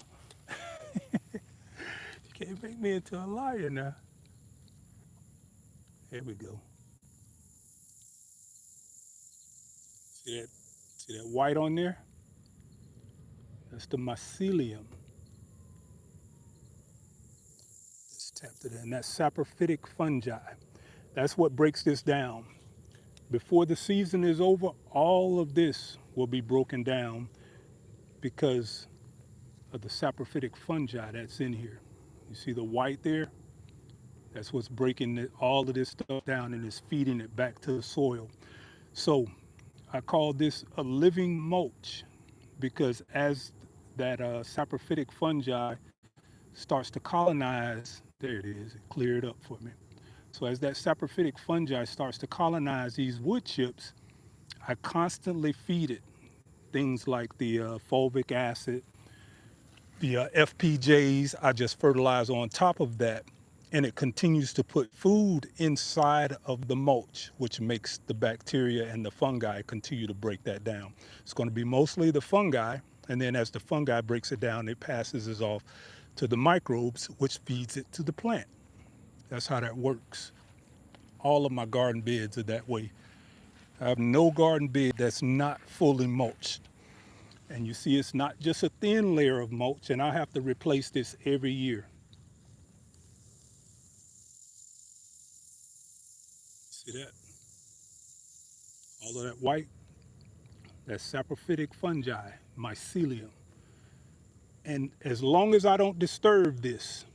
You can't make me into a liar now. There we go. See that? See that white on there? That's the mycelium. Let's tap it in. That's saprophytic fungi. That's what breaks this down. Before the season is over, all of this will be broken down because of the saprophytic fungi that's in here. You see the white there? That's what's breaking all of this stuff down and is feeding it back to the soil. So I call this a living mulch because as that saprophytic fungi starts to colonize, there it is, it cleared up for me. So as that saprophytic fungi starts to colonize these wood chips, I constantly feed it things like the fulvic acid, the FPJs. I just fertilize on top of that, and it continues to put food inside of the mulch, which makes the bacteria and the fungi continue to break that down. It's going to be mostly the fungi, and then as the fungi breaks it down, it passes it off to the microbes, which feeds it to the plant. That's how that works. All of my garden beds are that way. I have no garden bed that's not fully mulched. And you see it's not just a thin layer of mulch, and I have to replace this every year. See that? All of that white, that's saprophytic fungi, mycelium. And as long as I don't disturb this,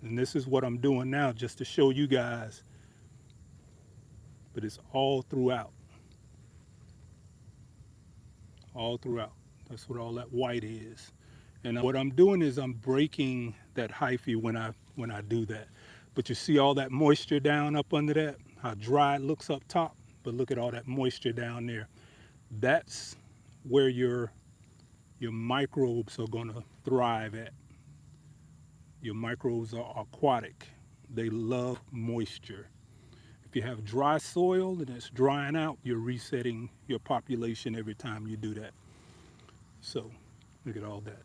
and this is what I'm doing now just to show you guys, but it's all throughout, all throughout. That's what all that white is. And what I'm doing is I'm breaking that hyphae when I do that. But you see all that moisture down up under that, how dry it looks up top, but look at all that moisture down there. That's where your microbes are going to thrive at. Your microbes are aquatic. They love moisture. If you have dry soil and it's drying out, you're resetting your population every time you do that. So look at all that.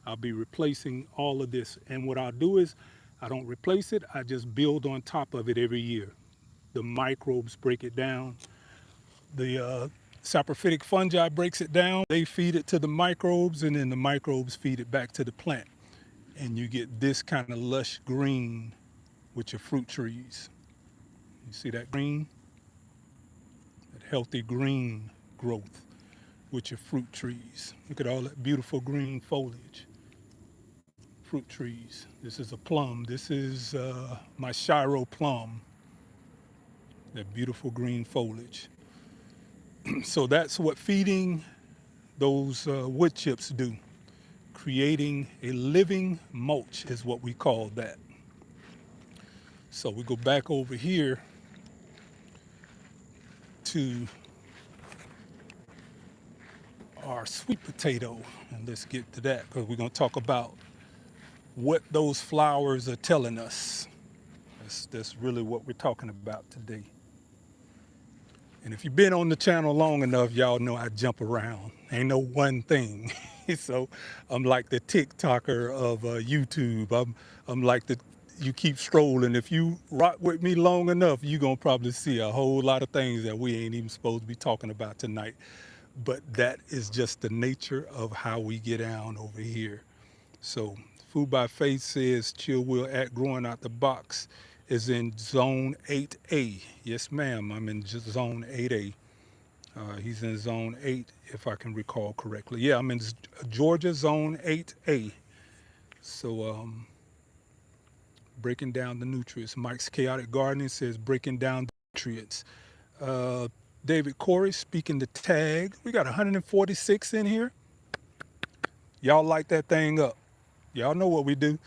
I'll be replacing all of this. And what I'll do is I don't replace it, I just build on top of it every year. The microbes break it down. The saprophytic fungi breaks it down. They feed it to the microbes, and then the microbes feed it back to the plant. And you get this kind of lush green with your fruit trees. You see that green? That healthy green growth with your fruit trees. Look at all that beautiful green foliage. Fruit trees. This is a plum. This is my Shiro plum. That beautiful green foliage. So that's what feeding those wood chips do. Creating a living mulch is what we call that. So we go back over here to our sweet potato, and let's get to that because we're going to talk about what those flowers are telling us. That's really what we're talking about today. And if you've been on the channel long enough, y'all know I jump around. Ain't no one thing. So I'm like the TikToker of YouTube. I'm like you keep strolling. If you rock with me long enough, you're going to probably see a whole lot of things that we ain't even supposed to be talking about tonight. But that is just the nature of how we get down over here. So Food by Faith says Chill Will Act Growing Out the Box is in Zone 8A. Yes, ma'am, I'm in Zone 8A. He's in Zone 8, if I can recall correctly. Yeah, I'm in Georgia Zone 8A. So breaking down the nutrients. Mike's Chaotic Gardening says breaking down the nutrients. Uh, David Corey speaking the tag. We got 146 in here. Y'all light that thing up. Y'all know what we do.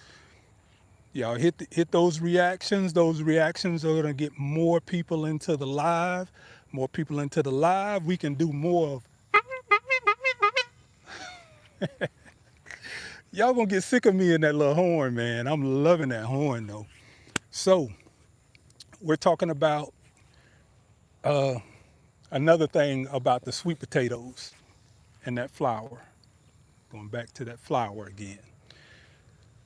Y'all hit those reactions. Those reactions are gonna get more people into the live. More people into the live. We can do more of. Y'all gonna get sick of me in that little horn, man. I'm loving that horn though. So we're talking about another thing about the sweet potatoes and that flour. Going back to that flour again.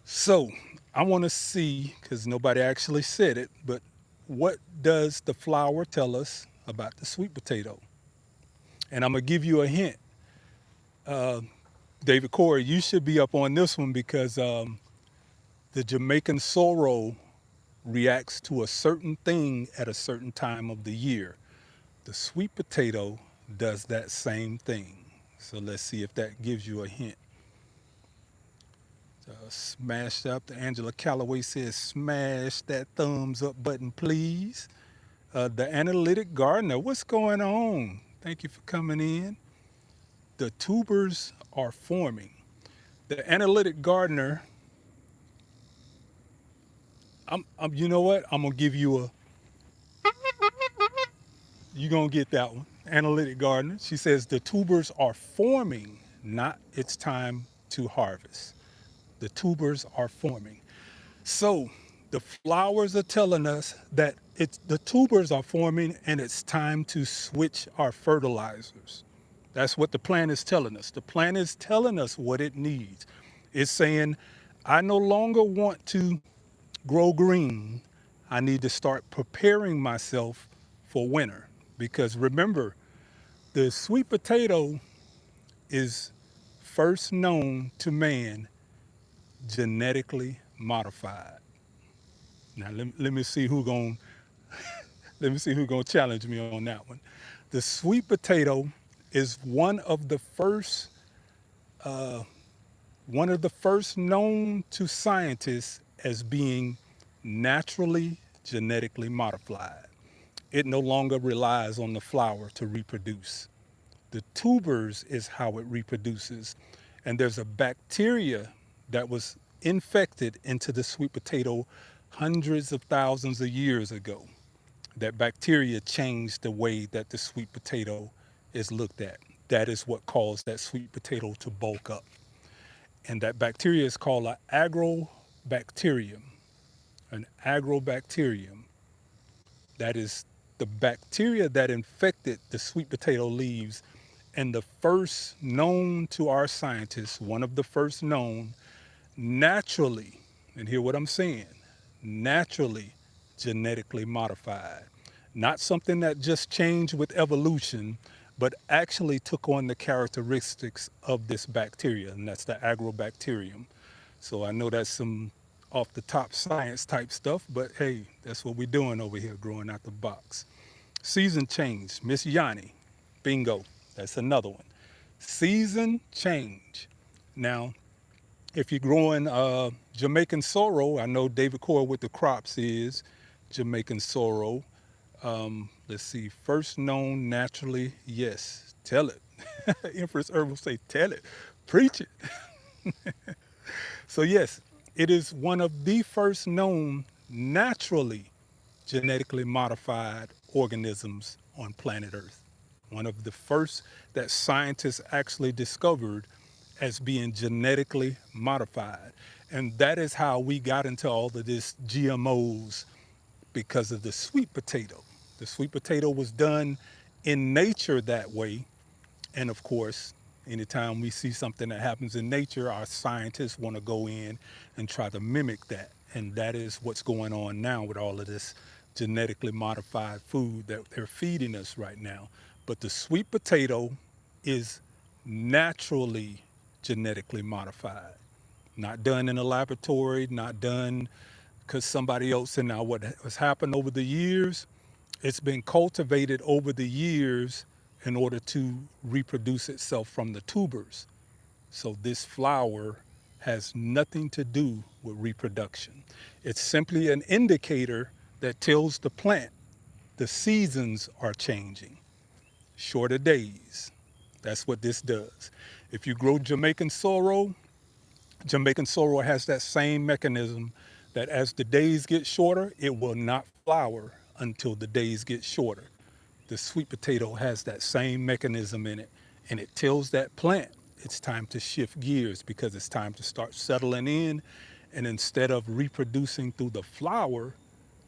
So I want to see, because nobody actually said it, but what does the flour tell us about the sweet potato? And I'm gonna give you a hint. David Corey, you should be up on this one because the Jamaican sorrel reacts to a certain thing at a certain time of the year. The sweet potato does that same thing. So let's see if that gives you a hint. Smashed up. Angela Calloway says, smash that thumbs up button, please. The Analytic Gardener, what's going on? Thank you for coming in. The tubers are forming. The Analytic Gardener, you know what? I'm going to give you you're going to get that one. Analytic Gardener. She says the tubers are forming, not it's time to harvest. The tubers are forming. So the flowers are telling us that the tubers are forming and it's time to switch our fertilizers. That's what the plant is telling us. The plant is telling us what it needs. It's saying, I no longer want to grow green. I need to start preparing myself for winter. Because remember, The sweet potato is first known to man genetically modified. Now let me see who going let me see who gonna challenge me on that one. The sweet potato is one of the first known to scientists as being naturally genetically modified. It no longer relies on the flower to reproduce. The tubers is how it reproduces. And there's a bacteria that was infected into the sweet potato hundreds of thousands of years ago. That bacteria changed the way that the sweet potato is looked at. That is what caused that sweet potato to bulk up. And that bacteria is called an agrobacterium. An agrobacterium. That is the bacteria that infected the sweet potato leaves. And the first known to our scientists, one of the first known, naturally, and hear what I'm saying, naturally genetically modified. Not something that just changed with evolution, but actually took on the characteristics of this bacteria, and that's the agrobacterium. So I know that's some off the top science type stuff, but hey, that's what we're doing over here, growing out the box. Season change, Miss Yanni, bingo, that's another one. Season change. Now, if you're growing Jamaican sorrel, I know David Core with the crops is Jamaican sorrel. Let's see, first known naturally, yes, tell it. Empress Herb will say, tell it, preach it. So, yes, it is one of the first known naturally genetically modified organisms on planet Earth. One of the first that scientists actually discovered as being genetically modified. And that is how we got into all of this GMOs because of the sweet potato. The sweet potato was done in nature that way. And of course, anytime we see something that happens in nature, our scientists want to go in and try to mimic that. And that is what's going on now with all of this genetically modified food that they're feeding us right now. But the sweet potato is naturally genetically modified, not done in a laboratory, not done because somebody else. And now what has happened over the years, it's been cultivated over the years in order to reproduce itself from the tubers. So this flower has nothing to do with reproduction. It's simply an indicator that tells the plant the seasons are changing, shorter days. That's what this does. If you grow Jamaican sorrel has that same mechanism that as the days get shorter, it will not flower until the days get shorter. The sweet potato has that same mechanism in it, and it tells that plant it's time to shift gears because it's time to start settling in. And instead of reproducing through the flower,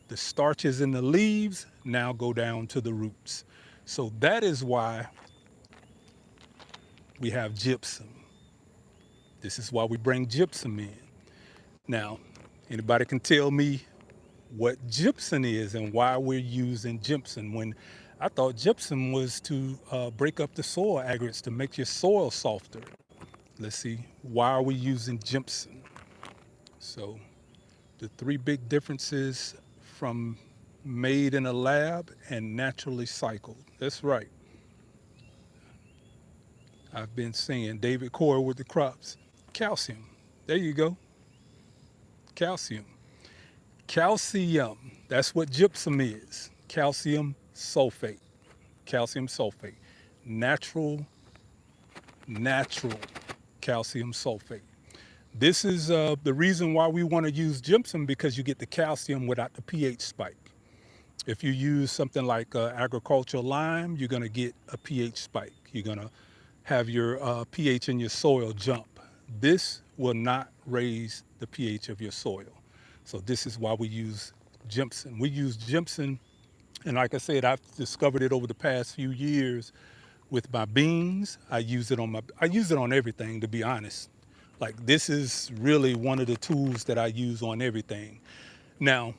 the starches in the leaves now go down to the roots. So that is why we have gypsum. This is why we bring gypsum in. Now, anybody can tell me what gypsum is and why we're using gypsum when I thought gypsum was to break up the soil aggregates to make your soil softer. Let's see, why are we using gypsum? So the three big differences from made in a lab and naturally cycled. That's right. I've been saying David Core with the crops. Calcium. There you go. Calcium. Calcium. That's what gypsum is. Calcium sulfate. Calcium sulfate. Natural, natural calcium sulfate. This is the reason why we want to use gypsum because you get the calcium without the pH spike. If you use something like agricultural lime, you're going to get a pH spike. You're going to have your pH in your soil jump. This will not raise the pH of your soil. So this is why we use gypsum. We use gypsum, and like I said, I've discovered it over the past few years with my beans. I use it on everything, to be honest. Like this is really one of the tools that I use on everything. Now,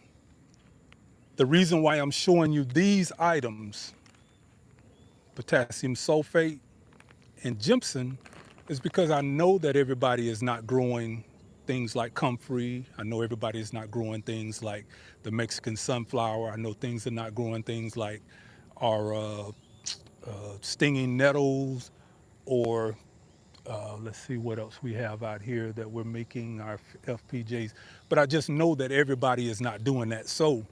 the reason why I'm showing you these items, potassium sulfate, and gypsum is because I know that everybody is not growing things like comfrey. I know everybody is not growing things like the Mexican sunflower. I know things are not growing things like our stinging nettles or let's see what else we have out here that we're making our FPJs. But I just know that everybody is not doing that. So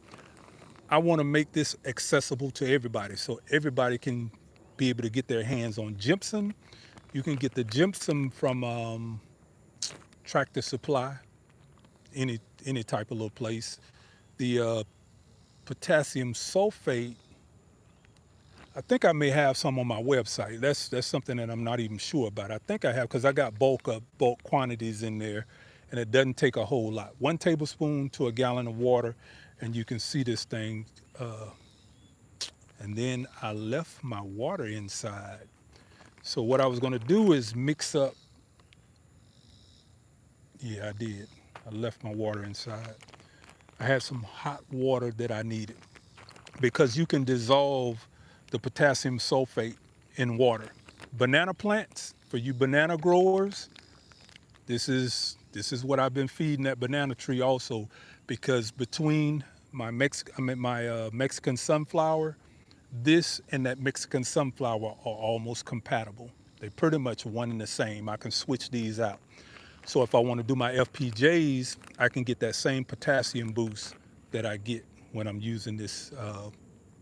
I want to make this accessible to everybody so everybody can be able to get their hands on gypsum. You can get the gypsum from Tractor Supply, any type of little place. The potassium sulfate, I think I may have some on my website. That's something that I'm not even sure about. I think I have because I got bulk quantities in there, and it doesn't take a whole lot. 1 tablespoon to a gallon of water, and you can see this thing. And then I left my water inside. So what I was going to do is mix up. Yeah, I did. I left my water inside. I had some hot water that I needed because you can dissolve the potassium sulfate in water. Banana plants, for you banana growers, this is what I've been feeding that banana tree also, because between my Mexican sunflower, this and that Mexican sunflower are almost compatible. They're pretty much one and the same. I can switch these out. So if I want to do my FPJs, I can get that same potassium boost that I get when I'm using this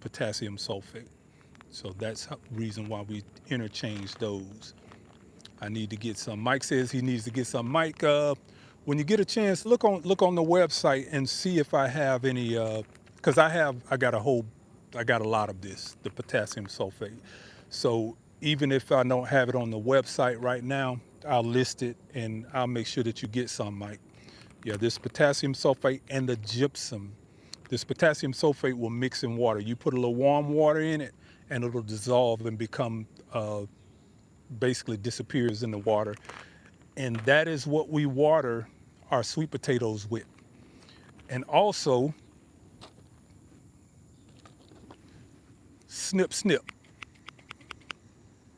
potassium sulfate. So that's the reason why we interchange those. I need to get some. Mike says he needs to get some. Mike, when you get a chance, look on the website and see if I have any. Because I got a lot of this, the potassium sulfate. So even if I don't have it on the website right now, I'll list it and I'll make sure that you get some, Mike. Yeah, this potassium sulfate and the gypsum. This potassium sulfate will mix in water. You put a little warm water in it, and it'll dissolve and become basically disappears in the water. And that is what we water our sweet potatoes with. And also, snip, snip.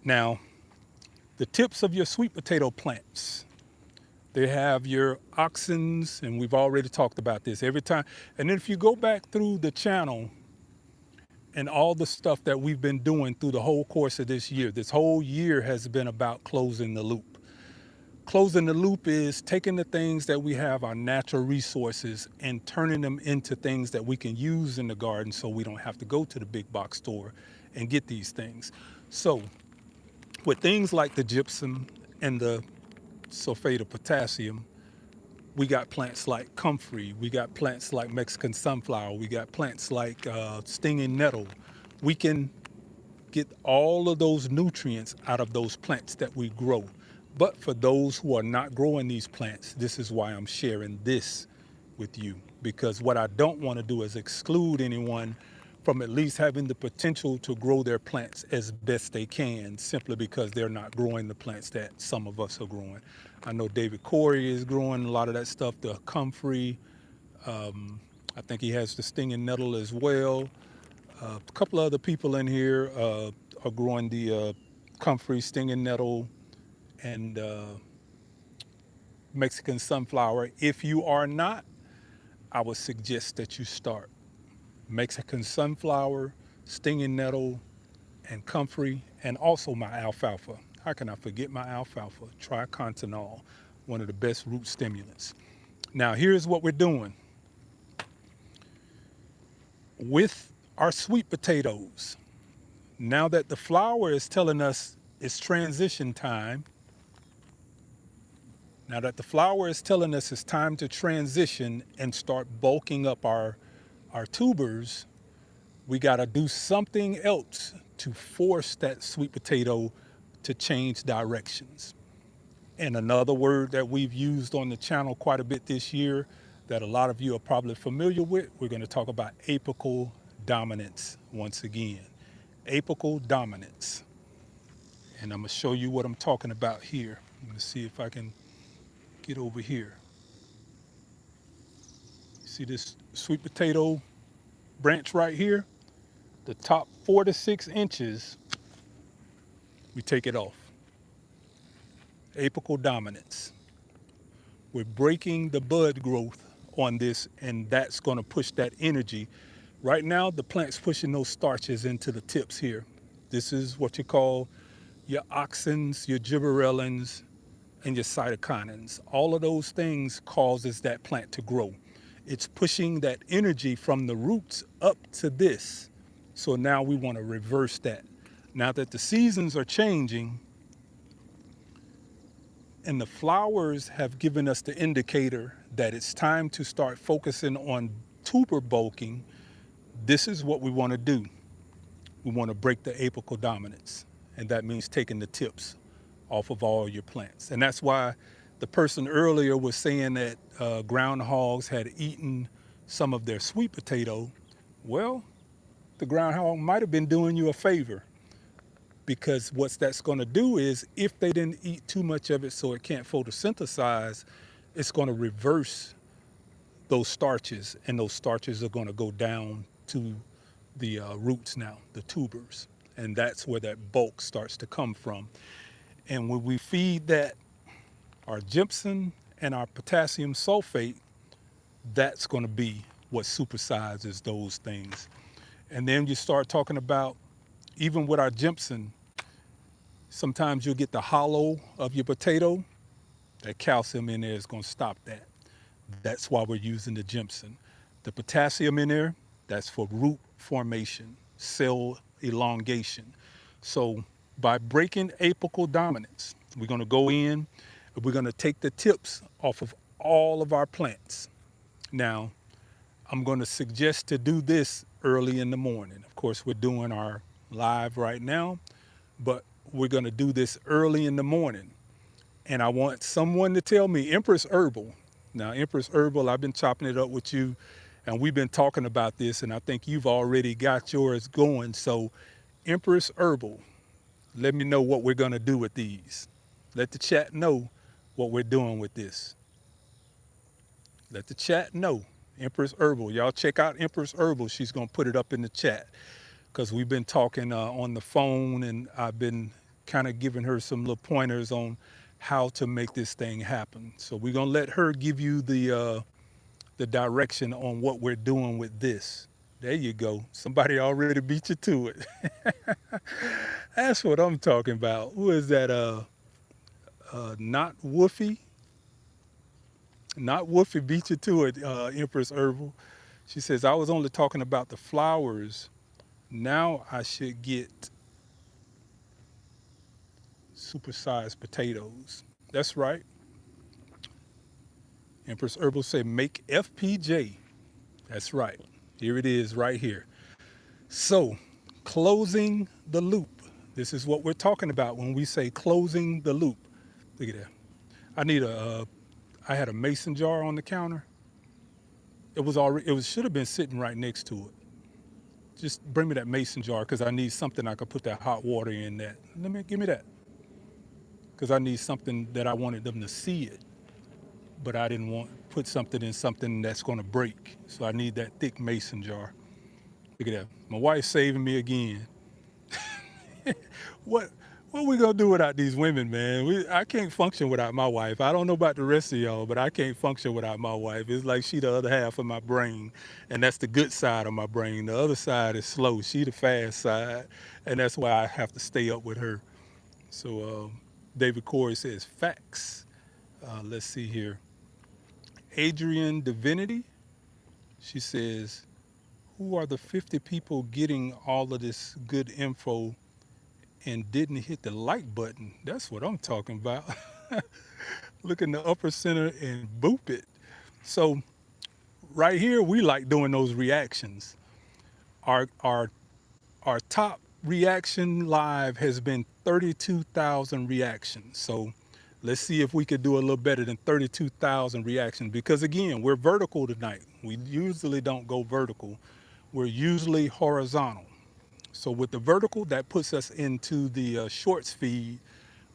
Now, the tips of your sweet potato plants, they have your auxins, and we've already talked about this every time. And then if you go back through the channel and all the stuff that we've been doing through the whole course of this whole year has been about closing the loop. Closing the loop is taking the things that we have, our natural resources, and turning them into things that we can use in the garden so we don't have to go to the big box store and get these things. So with things like the gypsum and the sulfate of potassium, we got plants like comfrey, we got plants like Mexican sunflower, we got plants like stinging nettle. We can get all of those nutrients out of those plants that we grow. But for those who are not growing these plants, this is why I'm sharing this with you. Because what I don't want to do is exclude anyone from at least having the potential to grow their plants as best they can, simply because they're not growing the plants that some of us are growing. I know David Corey is growing a lot of that stuff, the comfrey. I think he has the stinging nettle as well. A couple of other people in here are growing the comfrey, stinging nettle, and Mexican sunflower. If you are not, I would suggest that you start Mexican sunflower, stinging nettle, and comfrey, and also my alfalfa. How can I forget my alfalfa? Tricontinol, one of the best root stimulants. Now, here's what we're doing with our sweet potatoes. Now that the flower is telling us it's transition time, now that the flower is telling us it's time to transition and start bulking up our tubers, we got to do something else to force that sweet potato to change directions. And another word that we've used on the channel quite a bit this year that a lot of you are probably familiar with, we're going to talk about apical dominance once again. Apical dominance. And I'm going to show you what I'm talking about here. Let me see if I can get over here. See this sweet potato branch right here? The top 4 to 6 inches We take it off. Apical dominance. We're breaking the bud growth on this, and that's going to push that energy. Right now, the plant's pushing those starches into the tips here. This is what you call your auxins, your gibberellins, and your cytokinins. All of those things causes that plant to grow. It's pushing that energy from the roots up to this. So now we want to reverse that. Now that the seasons are changing and the flowers have given us the indicator that it's time to start focusing on tuber bulking, this is what we want to do. We want to break the apical dominance, and that means taking the tips off of all your plants. And that's why the person earlier was saying that groundhogs had eaten some of their sweet potato. Well, the groundhog might have been doing you a favor, because what that's going to do is, if they didn't eat too much of it so it can't photosynthesize, it's going to reverse those starches, and those starches are going to go down to the roots now, the tubers. And that's where that bulk starts to come from. And when we feed that our gypsum and our potassium sulfate, that's going to be what supersizes those things. And then you start talking about, even with our gypsum, sometimes you'll get the hollow of your potato. That calcium in there is going to stop that. That's why we're using the gypsum. The potassium in there, that's for root formation, cell elongation. So by breaking apical dominance, we're going to go in and we're going to take the tips off of all of our plants. Now, I'm going to suggest to do this early in the morning. Of course, we're doing our live right now, but we're going to do this early in the morning. And I want someone to tell me, Empress Herbal. Now, Empress Herbal, I've been chopping it up with you, and we've been talking about this, and I think you've already got yours going. So, Empress Herbal, let me know what we're going to do with these. Let the chat know what we're doing with this. Let the chat know. Empress Herbal. Y'all check out Empress Herbal. She's going to put it up in the chat, because we've been talking on the phone, and I've been kind of giving her some little pointers on how to make this thing happen. So we're going to let her give you the direction on what we're doing with this. There you go. Somebody already beat you to it. That's what I'm talking about. Who is that? Not Woofy? Not Woofy beat you to it, Empress Herbal. She says, I was only talking about the flowers. Now I should get supersized potatoes. That's right. Empress Herbal said, make FPJ. That's right. Here it is right here. So, closing the loop. This is what we're talking about when we say closing the loop. Look at that. I need I had a mason jar on the counter. Should have been sitting right next to it. Just bring me that mason jar, because I need something I could put that hot water in that. Give me that. Because I need something that I wanted them to see it, but I didn't want to put something in something that's going to break. So I need that thick mason jar. Look at that. My wife's saving me again. What what we gonna do without these women, man? I can't function without my wife. I don't know about the rest of y'all, but I can't function without my wife. It's like she the other half of my brain, and that's the good side of my brain. The other side is slow. She the fast side, and that's why I have to stay up with her. So David Corey says facts. Let's see here. Adrian Divinity, she says, who are the 50 people getting all of this good info and didn't hit the like button? That's what I'm talking about. Look in the upper center and boop it. So right here, we like doing those reactions. Our our our top reaction live has been 32,000 reactions. So let's see if we could do a little better than 32,000 reactions, because again, we're vertical tonight. We usually don't go vertical. We're usually horizontal. So with the vertical, that puts us into the shorts feed,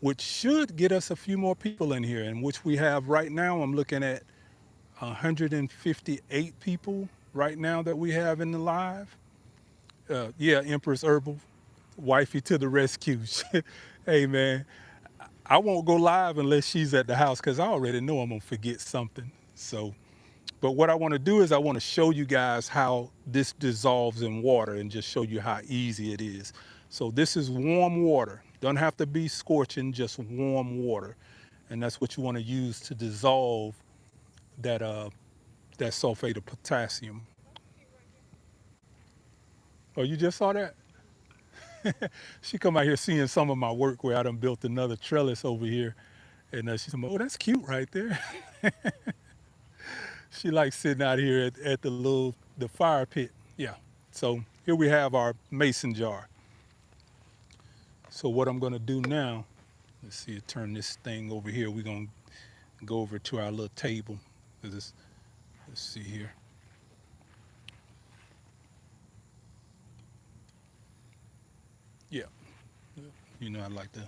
which should get us a few more people in here, and which we have right now. I'm looking at 158 people right now that we have in the live. Yeah, Empress Herbal. Wifey to the rescue. Hey, man, I won't go live unless she's at the house because I already know I'm going to forget something. So, but what I want to do is I want to show you guys how this dissolves in water and just show you how easy it is. So this is warm water. Don't have to be scorching, just warm water. And that's what you want to use to dissolve that that sulfate of potassium. Oh, you just saw that? She come out here seeing some of my work where I done built another trellis over here. And she said, oh, that's cute right there. She likes sitting out here at the fire pit. Yeah. So here we have our mason jar. So what I'm gonna do now, let's see, turn this thing over here. We're gonna go over to our little table. Let's see here. Yeah, you know I like to,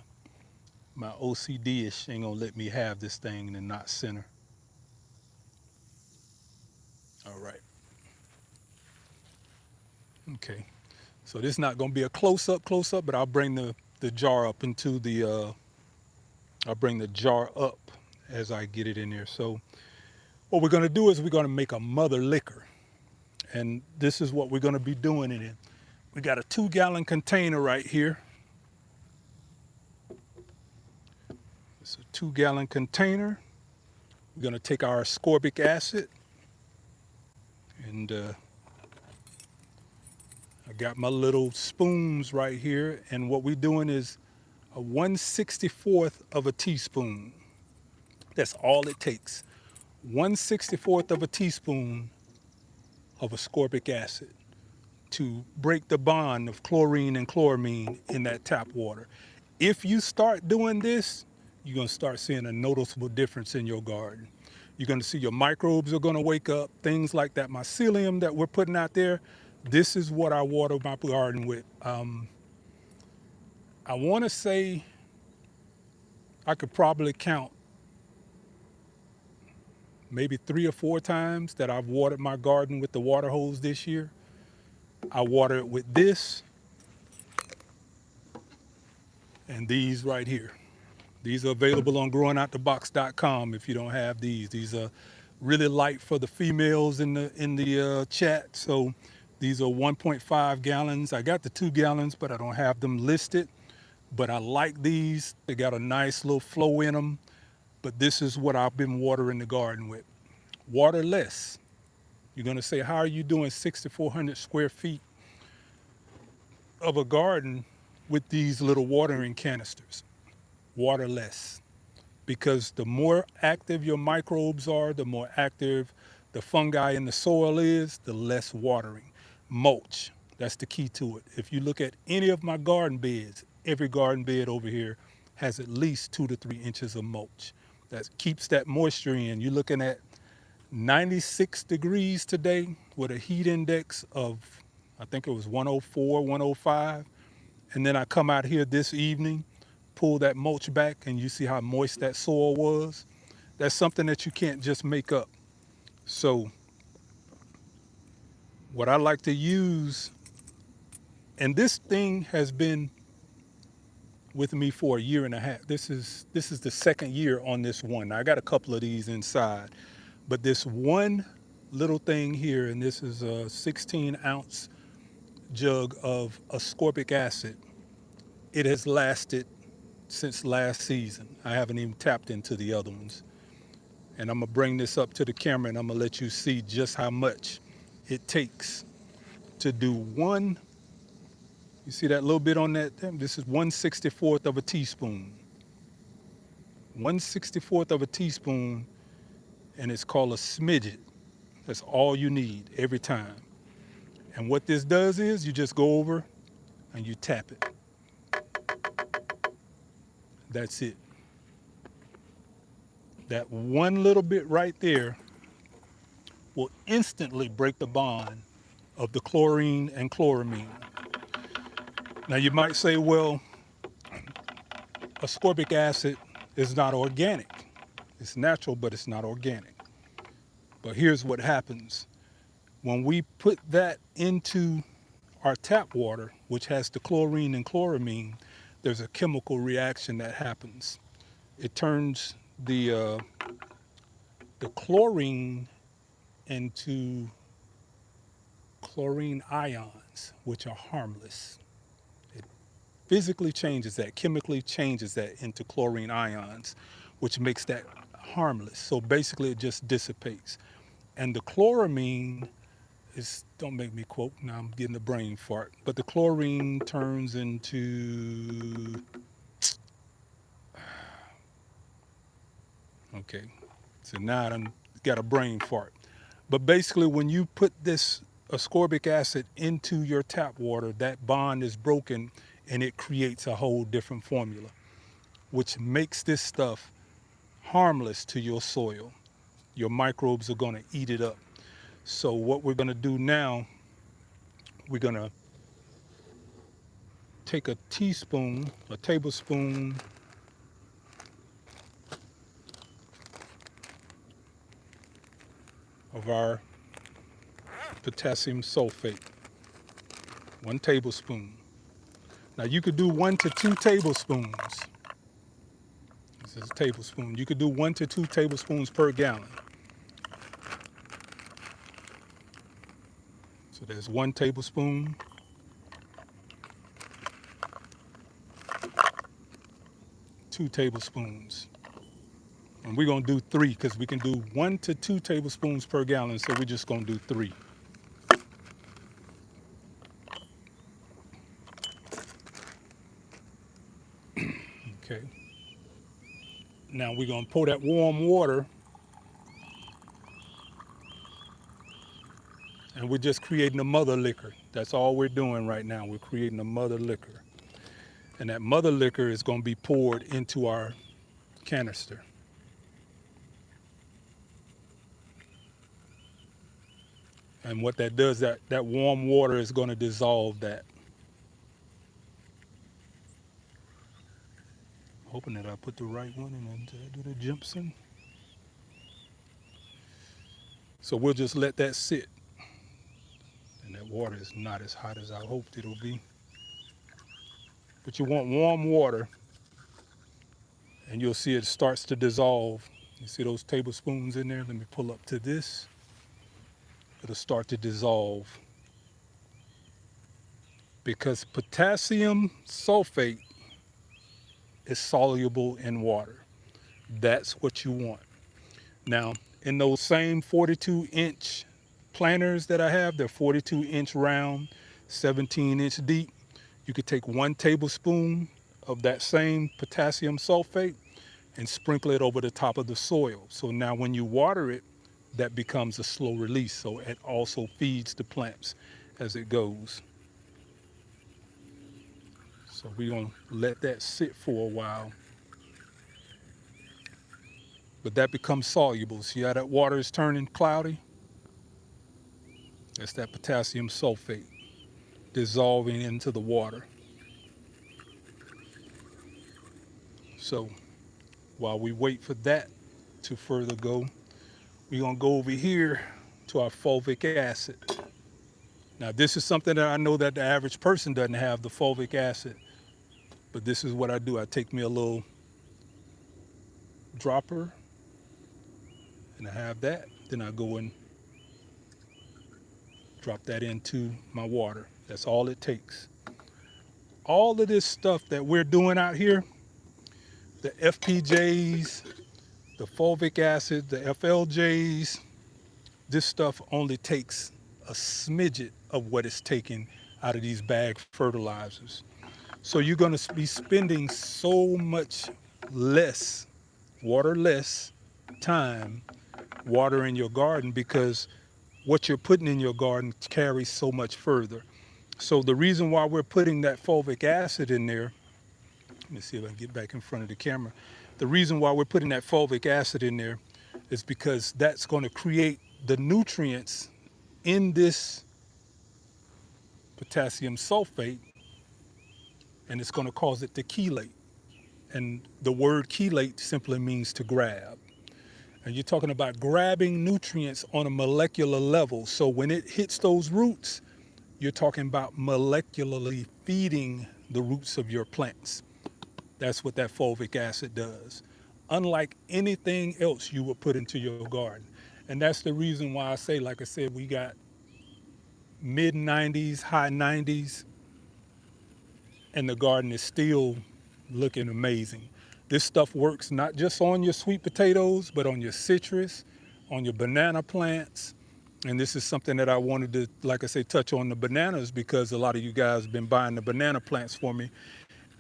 my OCD-ish ain't gonna let me have this thing and not center. All right, okay. So this is not gonna be a close up, but I'll bring the jar up into I'll bring the jar up as I get it in there. So what we're gonna do is we're gonna make a mother liquor. And this is what we're gonna be doing in it. We got a 2-gallon container right here. It's a 2-gallon container. We're gonna take our ascorbic acid and I got my little spoons right here. And what we're doing is a 1/64th of a teaspoon. That's all it takes. 1/64th of a teaspoon of ascorbic acid to break the bond of chlorine and chloramine in that tap water. If you start doing this, you're gonna start seeing a noticeable difference in your garden. You're gonna see your microbes are gonna wake up, things like that mycelium that we're putting out there. This is what I water my garden with. I wanna say I could probably count maybe 3 or 4 times that I've watered my garden with the water hose this year. I water it with this and these right here. These are available on growingoutthebox.com if you don't have these. These are really light for the females in the chat. So these are 1.5 gallons. I got the 2 gallons, but I don't have them listed. But I like these. They got a nice little flow in them. But this is what I've been watering the garden with. Water less. You're gonna say, how are you doing 6,400 square feet of a garden with these little watering canisters? Water less. Because the more active your microbes are, the more active the fungi in the soil is, the less watering. Mulch, that's the key to it. If you look at any of my garden beds, every garden bed over here has at least 2 to 3 inches of mulch. That keeps that moisture in. You're looking at 96 degrees today with a heat index of, I think it was 104, 105. And then I come out here this evening, pull that mulch back, and you see how moist that soil was. That's something that you can't just make up. So what I like to use, and this thing has been with me for a year and a half. This is the second year on this one. I got a couple of these inside, but this one little thing here, and this is a 16-ounce jug of ascorbic acid. It has lasted since last season. I haven't even tapped into the other ones. And I'm gonna bring this up to the camera and I'm gonna let you see just how much it takes to do one. You see that little bit on that? This is 1/64th of a teaspoon. 1/64th of a teaspoon, and it's called a smidget. That's all you need every time. And what this does is you just go over and you tap it. That's it. That one little bit right there will instantly break the bond of the chlorine and chloramine. Now you might say, well, ascorbic acid is not organic. It's natural, but it's not organic. But here's what happens. When we put that into our tap water, which has the chlorine and chloramine, there's a chemical reaction that happens. It turns the chlorine into chlorine ions, which are harmless. It physically changes that, chemically changes that into chlorine ions, which makes that harmless. So basically, it just dissipates. And the chloramine is, don't make me quote, now I'm getting a brain fart, but the chlorine turns into, okay, so now I done got a brain fart. But basically, when you put this ascorbic acid into your tap water, that bond is broken and it creates a whole different formula, which makes this stuff harmless to your soil. Your microbes are going to eat it up. So what we're going to do now, we're going to take a teaspoon, a tablespoon of our potassium sulfate, 1 tablespoon. Now you could do 1 to 2 tablespoons. This is a tablespoon. You could do 1 to 2 tablespoons per gallon. So there's 1 tablespoon, 2 tablespoons. And we're gonna do 3 because we can do 1 to 2 tablespoons per gallon, so we're just gonna do 3. Okay. Now we're gonna pour that warm water, and we're just creating a mother liquor. That's all we're doing right now. We're creating a mother liquor. And that mother liquor is gonna be poured into our canister. And what that does, that warm water is gonna dissolve that. Hoping that I put the right one in and did I do the Jimson? So we'll just let that sit. And that water is not as hot as I hoped it'll be. But you want warm water, and you'll see it starts to dissolve. You see those tablespoons in there? Let me pull up to this. It'll start to dissolve. Because potassium sulfate is soluble in water. That's what you want. Now, in those same 42-inch planters that I have, they're 42-inch round, 17-inch deep. You could take 1 tablespoon of that same potassium sulfate and sprinkle it over the top of the soil. So now when you water it, that becomes a slow release. So it also feeds the plants as it goes. So we're gonna let that sit for a while. But that becomes soluble. See how that water is turning cloudy? That's that potassium sulfate dissolving into the water. So while we wait for that to further go, we're gonna go over here to our fulvic acid. Now this is something that I know that the average person doesn't have, the fulvic acid, but this is what I do. I take me a little dropper and I have that. Then I go and drop that into my water. That's all it takes. All of this stuff that we're doing out here, the FPJs, the fulvic acid, the FLJs, this stuff only takes a smidget of what it's taking out of these bag fertilizers. So you're going to be spending so much less, less time watering your garden because what you're putting in your garden carries so much further. So the reason why we're putting that fulvic acid in there, let me see if I can get back in front of the camera. The reason why we're putting that fulvic acid in there is because that's going to create the nutrients in this potassium sulfate, and it's going to cause it to chelate. And the word chelate simply means to grab. And you're talking about grabbing nutrients on a molecular level. So when it hits those roots, you're talking about molecularly feeding the roots of your plants. That's what that fulvic acid does. Unlike anything else you would put into your garden. And that's the reason why I say, like I said, we got mid 90s, high 90s, and the garden is still looking amazing. This stuff works not just on your sweet potatoes, but on your citrus, on your banana plants. And this is something that I wanted to, like I say, touch on the bananas because a lot of you guys have been buying the banana plants for me.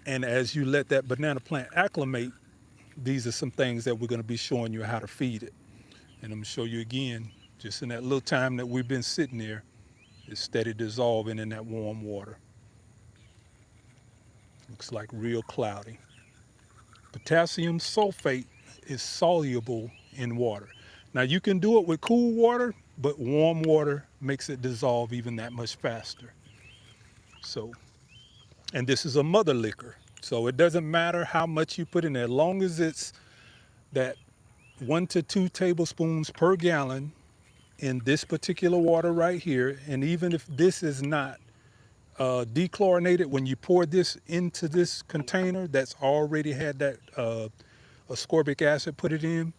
And as you let that banana plant acclimate, these are some things that we're going to be showing you how to feed it. And I'm going to show you again, just in that little time that we've been sitting there, it's steady dissolving in that warm water. Looks like real cloudy. Potassium sulfate is soluble in water. Now you can do it with cool water, but warm water makes it dissolve even that much faster. So, and this is a mother liquor. So it doesn't matter how much you put in there, as long as it's that 1 to 2 tablespoons per gallon in this particular water right here. And even if this is not dechlorinated, when you pour this into this container that's already had that ascorbic acid put it in,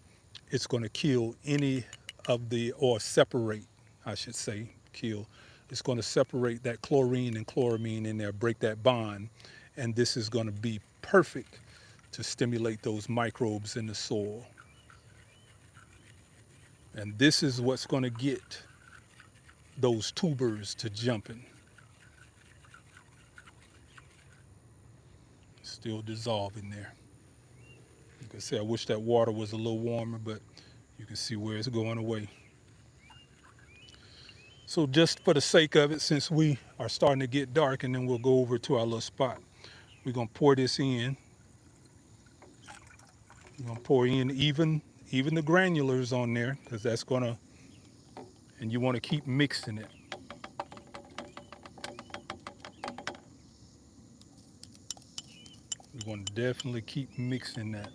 it's going to kill any of the, or separate, I should say, kill. It's going to separate that chlorine and chloramine in there, break that bond. And this is going to be perfect to stimulate those microbes in the soil. And this is what's going to get those tubers to jumping. Still dissolving there. Like I said, I wish that water was a little warmer, but you can see where it's going away. So just for the sake of it, since we are starting to get dark, and then we'll go over to our little spot, we're going to pour this in. We're going to pour in even the granulars on there, because that's going to, and you want to keep mixing it. We want to definitely keep mixing that.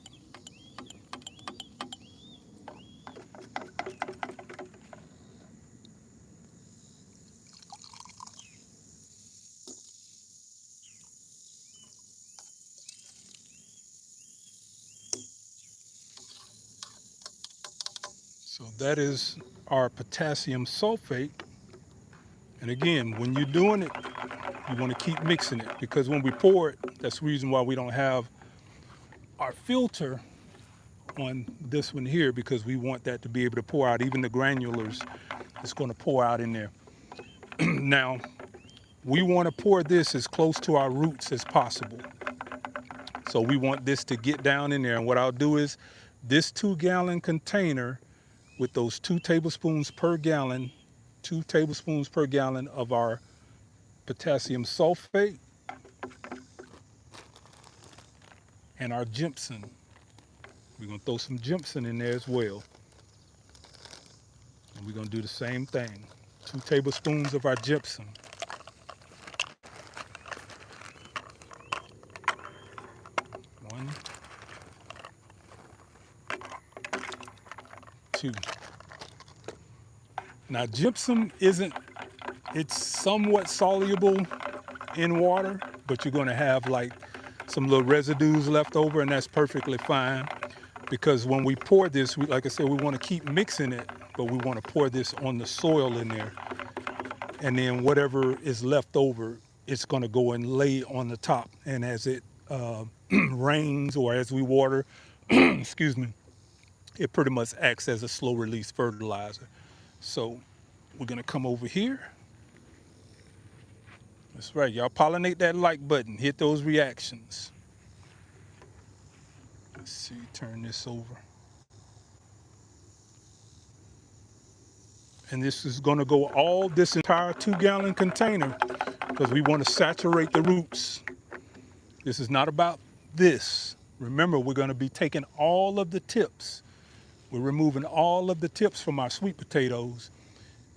So that is our potassium sulfate. And again, when you're doing it, you want to keep mixing it, because when we pour it, that's the reason why we don't have our filter on this one here, because we want that to be able to pour out. Even the granulars, it's going to pour out in there. Now, we want to pour this as close to our roots as possible. So we want this to get down in there. And what I'll do is this 2-gallon container with those 2 tablespoons per gallon of our potassium sulfate and our gypsum. We're going to throw some gypsum in there as well. And we're going to do the same thing. 2 tablespoons of our gypsum. 1, 2. Now gypsum it's somewhat soluble in water, but you're going to have like some little residues left over, and that's perfectly fine. Because when we pour this, like I said, we want to keep mixing it, but we want to pour this on the soil in there. And then whatever is left over, it's going to go and lay on the top. And as it rains or as we water, excuse me, it pretty much acts as a slow release fertilizer. So we're going to come over here. That's right. Y'all pollinate that like button. Hit those reactions. Let's see, turn this over. And this is going to go all this entire 2-gallon container, because we want to saturate the roots. This is not about this. Remember, we're going to be taking all of the tips. We're removing all of the tips from our sweet potatoes,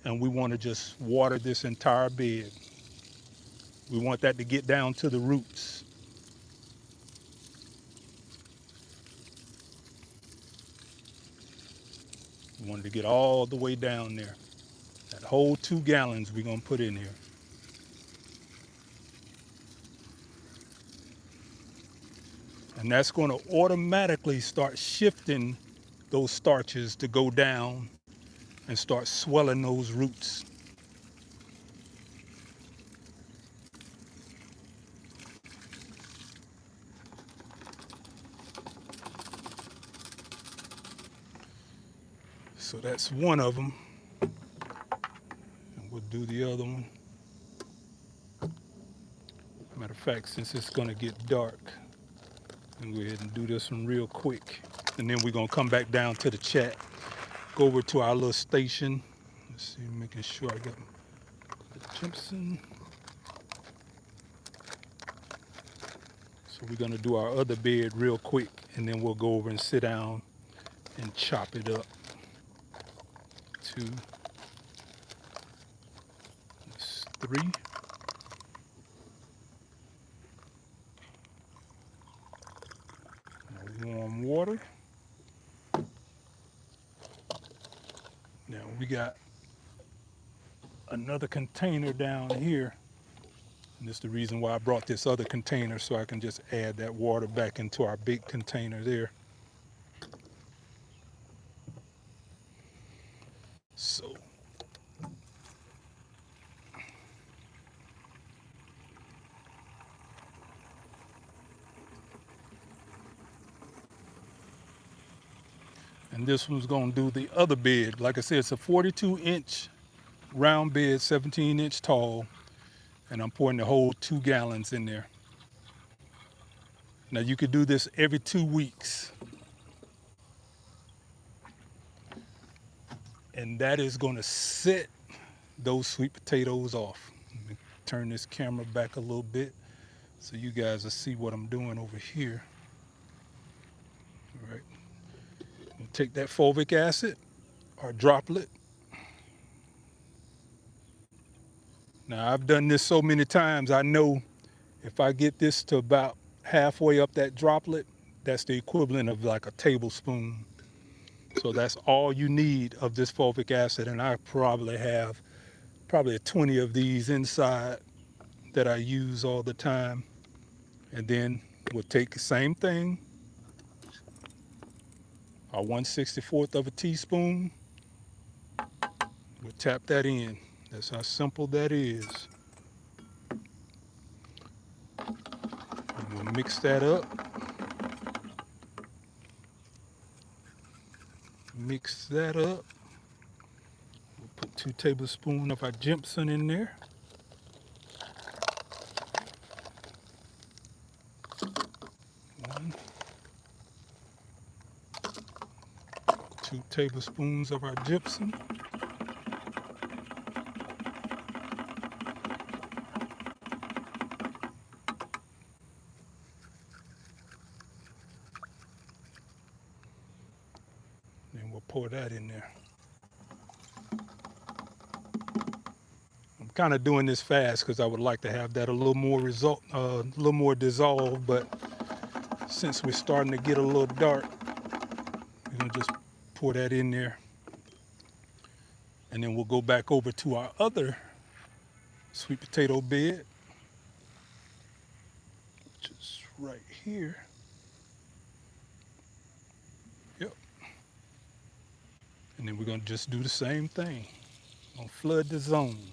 and we want to just water this entire bed. We want that to get down to the roots. We want it to get all the way down there. That whole 2 gallons we're going to put in here. And that's going to automatically start shifting those starches to go down and start swelling those roots. So that's one of them. And we'll do the other one. Matter of fact, since it's going to get dark, I'm going to go ahead and do this one real quick. And then we're going to come back down to the chat, go over to our little station. Let's see, making sure I got the Jimson. So we're going to do our other bed real quick, and then we'll go over and sit down and chop it up. 2, 3. Warm water. Now we got another container down here. And this is the reason why I brought this other container, so I can just add that water back into our big container there. So and this one's gonna do the other bed. Like I said, it's a 42-inch round bed, 17-inch tall, and I'm pouring the whole 2 gallons in there. Now you could do this every 2 weeks. And that is gonna set those sweet potatoes off. Let me turn this camera back a little bit so you guys will see what I'm doing over here. All right. We'll take that fulvic acid or droplet. Now I've done this so many times, I know if I get this to about halfway up that droplet, that's the equivalent of like a tablespoon. So that's all you need of this fulvic acid, and I probably have 20 of these inside that I use all the time. And then we'll take the same thing, a 1/64 of a teaspoon. We'll tap that in. That's how simple that is. And we'll mix that up. Mix that up. We'll put 2 tablespoons of our Jimson in there. 1, 2 tablespoons of our gypsum. Then we'll pour that in there. I'm kind of doing this fast because I would like to have that a little more dissolved, but since we're starting to get a little dark, we're gonna just pour that in there. And then we'll go back over to our other sweet potato bed, which is right here. Yep. And then we're gonna just do the same thing. We're gonna flood the zone.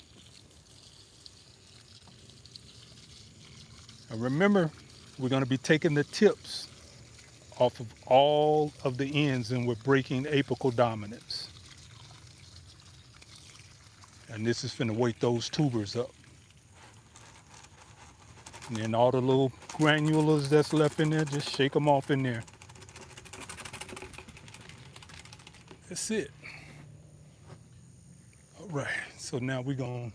And remember, we're gonna be taking the tips off of all of the ends, and we're breaking apical dominance. And this is finna wake those tubers up. And then all the little granules that's left in there, just shake them off in there. That's it. All right, so now we're gonna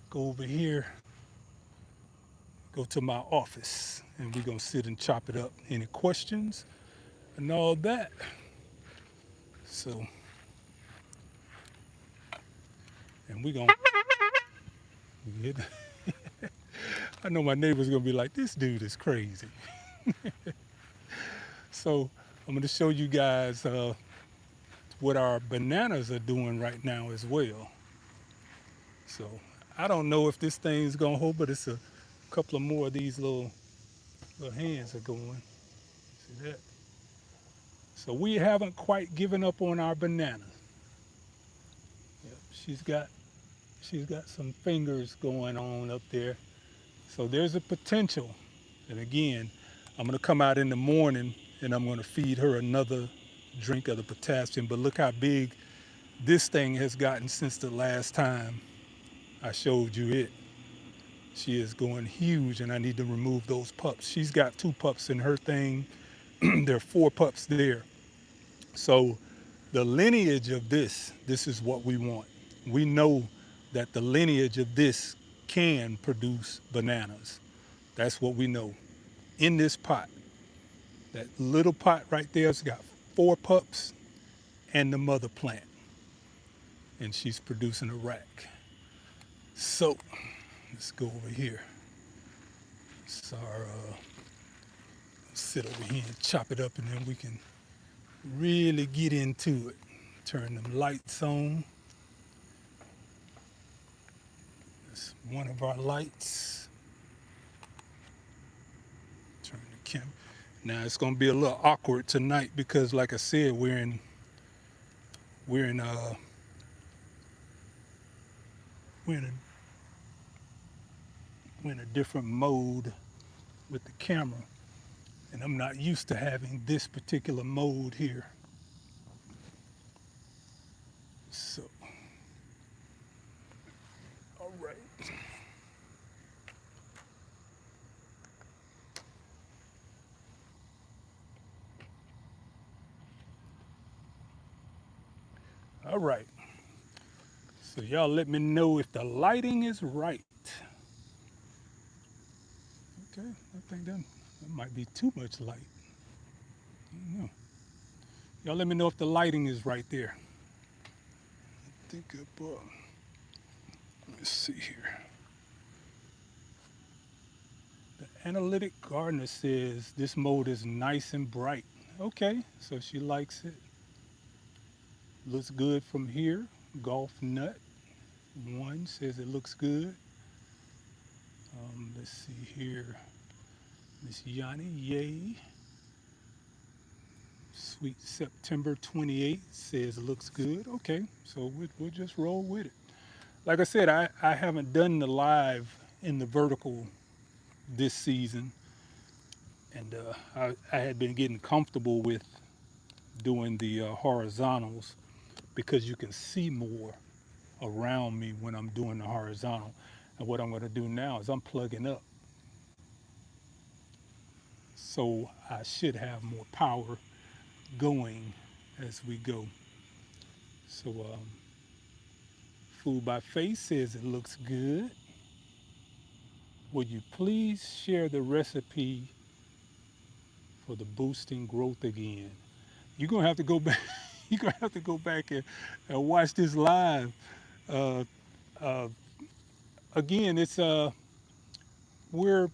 go over here, go to my office, and we're gonna sit and chop it up. Any questions and all that? So, and we're gonna get, I know my neighbor's gonna be like, this dude is crazy. So I'm gonna show you guys what our bananas are doing right now as well. So I don't know if this thing's gonna hold, but it's a couple of more of these little hands are going. that. So we haven't quite given up on our banana. Yep, she's got some fingers going on up there. So there's a potential. And again, I'm gonna come out in the morning and I'm gonna feed her another drink of the potassium. But look how big this thing has gotten since the last time I showed you it. She is going huge and I need to remove those pups. She's got two pups in her thing. There are four pups there. So the lineage of this is what we want. We know that the lineage of this can produce bananas. That's what we know. In this pot, that little pot right there's got four pups and the mother plant, and she's producing a rack. So let's go over here. So sit over here and chop it up, and then we can really get into it. Turn them lights on. That's one of our lights. Turn the camera. Now it's gonna be a little awkward tonight because, like I said, we're in we're in a we're in a different mode with the camera, and I'm not used to having this particular mode here. So, all right, all right. So y'all let me know if the lighting is right. Okay, I think that might be too much light. I don't know. Y'all let me know if the lighting is right there. I think let's see here. The analytic gardener says this mode is nice and bright. Okay, so she likes it. Looks good from here. Golf nut one says it looks good. Let's see here. Miss Yanni, yay. Sweet September 28th says it looks good. Okay, so we'll just roll with it. Like I said, I haven't done the live in the vertical this season, and I had been getting comfortable with doing the horizontals because you can see more around me when I'm doing the horizontal. And what I'm going to do now is I'm plugging up, so I should have more power going as we go. So Food by Face says it looks good. Will you please share the recipe for the boosting growth again? You're gonna have to go back. You're gonna have to go back and watch this live. Uh, uh, Again, it's we're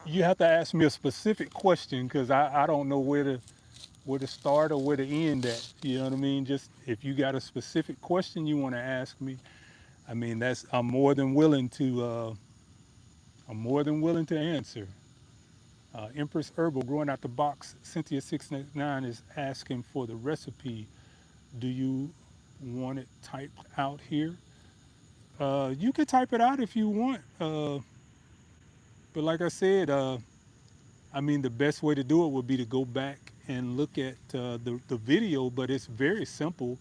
you have to ask me a specific question because I don't know where to start or where to end at. You know what I mean? Just if you got a specific question you want to ask me, I mean that's I'm more than willing to answer. Empress Herbal growing out the box. Cynthia 699 is asking for the recipe. Do you want it typed out here? You can type it out if you want. But like I said, I mean, the best way to do it would be to go back and look at the video, but it's very simple.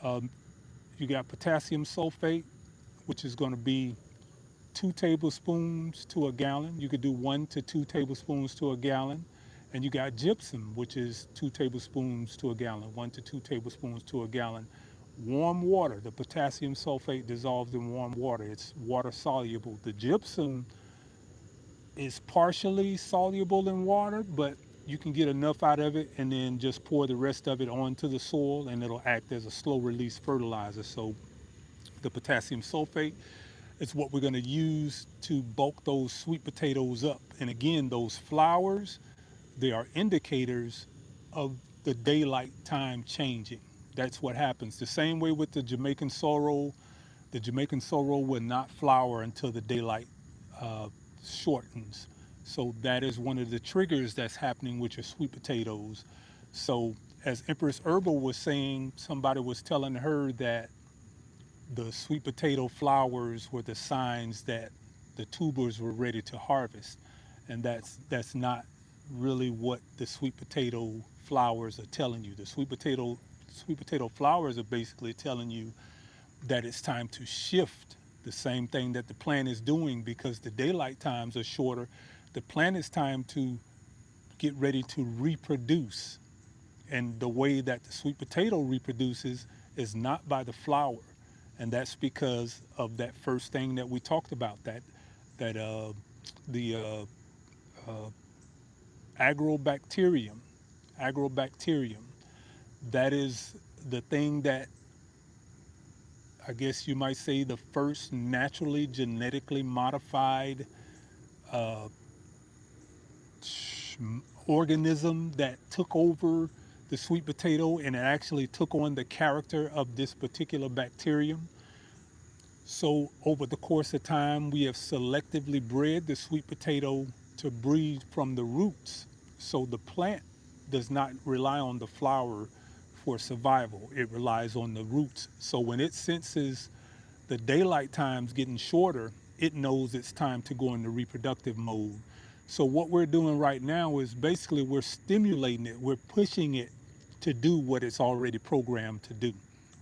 Um, you got potassium sulfate, which is going to be 2 tablespoons to a gallon. You could do 1 to 2 tablespoons to a gallon. And you got gypsum, which is 2 tablespoons to a gallon, 1 to 2 tablespoons to a gallon. Warm water, the potassium sulfate dissolves in warm water. It's water soluble. The gypsum is partially soluble in water, but you can get enough out of it and then just pour the rest of it onto the soil and it'll act as a slow release fertilizer. So the potassium sulfate is what we're going to use to bulk those sweet potatoes up. And again, those flowers, they are indicators of the daylight time changing. That's what happens. The same way with the Jamaican sorrel will not flower until the daylight uh, shortens. So that is one of the triggers that's happening with your sweet potatoes. So as Empress Herbal was saying, somebody was telling her that the sweet potato flowers were the signs that the tubers were ready to harvest, and that's not really what the sweet potato flowers are telling you. The sweet potato flowers are basically telling you that it's time to shift, the same thing that the plant is doing, because the daylight times are shorter. The plant is time to get ready to reproduce, and the way that the sweet potato reproduces is not by the flower, and that's because of that first thing that we talked about, that the agrobacterium agrobacterium, that is the thing that, I guess you might say, the first naturally genetically modified organism that took over the sweet potato, and it actually took on the character of this particular bacterium. So over the course of time, we have selectively bred the sweet potato to breed from the roots. So the plant does not rely on the flower for survival. It relies on the roots. So when it senses the daylight times getting shorter, it knows it's time to go into reproductive mode. So what we're doing right now is basically we're stimulating it, we're pushing it to do what it's already programmed to do,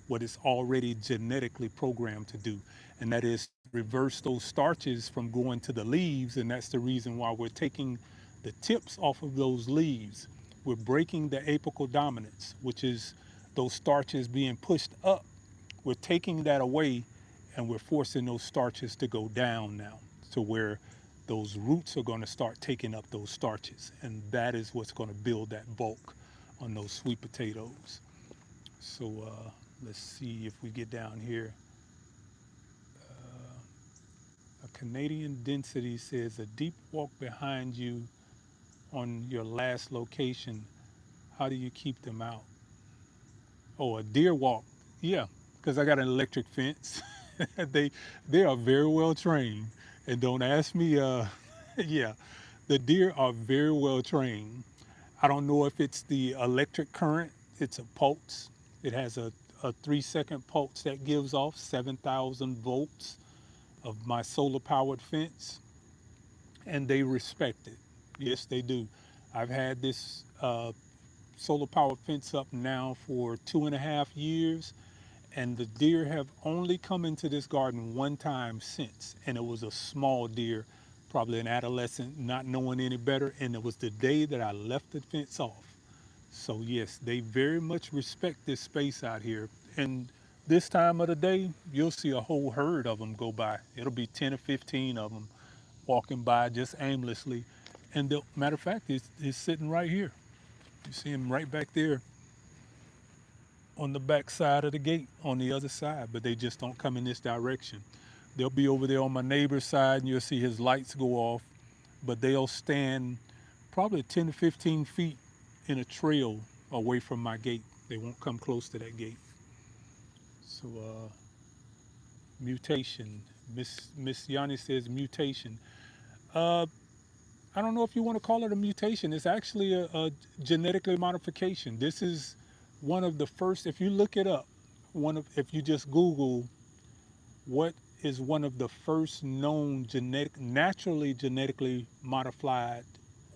what it's already genetically programmed to do. And that is to reverse those starches from going to the leaves. And that's the reason why we're taking the tips off of those leaves. We're breaking the apical dominance, which is those starches being pushed up. We're taking that away, and we're forcing those starches to go down now to where those roots are going to start taking up those starches. And that is what's going to build that bulk on those sweet potatoes. So let's see if we get down here. A Canadian density says a deep walk behind you on your last location. How do you keep them out? Oh, a deer walk. Yeah, because I got an electric fence. they they are very well trained, and don't ask me. Yeah, the deer are very well trained. I don't know if it's the electric current. It's a pulse. It has a 3 second pulse that gives off 7,000 volts of my solar powered fence, and they respect it. Yes, they do. I've had this solar powered fence up now for 2.5 years, and the deer have only come into this garden one time since, and it was a small deer, probably an adolescent, not knowing any better, and it was the day that I left the fence off. So yes, they very much respect this space out here, and this time of the day, you'll see a whole herd of them go by. It'll be 10 or 15 of them walking by just aimlessly, and the matter of fact, it's sitting right here. You see him right back there on the back side of the gate on the other side, but they just don't come in this direction. They'll be over there on my neighbor's side, and you'll see his lights go off, but they'll stand probably 10 to 15 feet in a trail away from my gate. They won't come close to that gate. So, mutation. Miss Yanni says mutation. Uh, I don't know if you want to call it a mutation. It's actually a genetically modification. This is one of the first. If you look it up, if you just Google what is one of the first known naturally genetically modified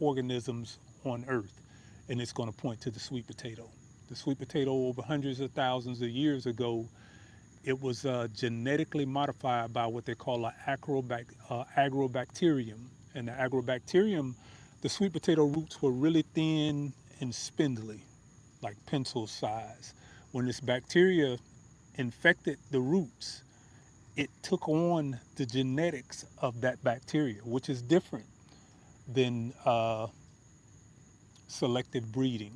organisms on Earth, and it's going to point to the sweet potato. The sweet potato, over hundreds of thousands of years ago, it was genetically modified by what they call an agrobacterium. And the agrobacterium, the sweet potato roots were really thin and spindly, like pencil size. When this bacteria infected the roots, it took on the genetics of that bacteria, which is different than selective breeding.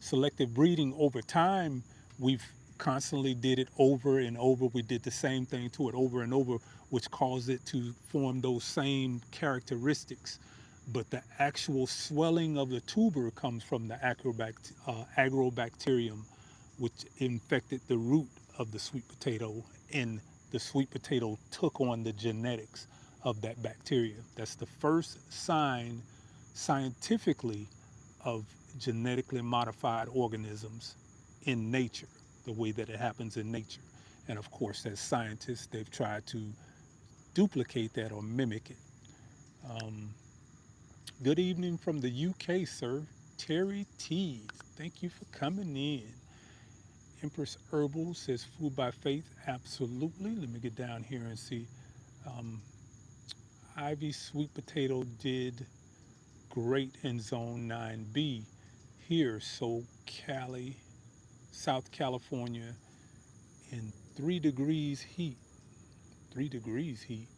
Selective breeding, over time, we've constantly did it over and over. We did the same thing to it over and over, which caused it to form those same characteristics. But the actual swelling of the tuber comes from the agrobacterium, which infected the root of the sweet potato, and the sweet potato took on the genetics of that bacteria. That's the first sign scientifically of genetically modified organisms in nature, the way that it happens in nature. And of course, as scientists, they've tried to duplicate that or mimic it. Um, Good evening from the UK, sir. Terry T. Thank you for coming in. Empress Herbal says food by faith. Absolutely. Let me get down here and see. Um, Ivy Sweet Potato did great in Zone 9B here. So Cali, South California, in 3 degrees heat. 3 degrees heat.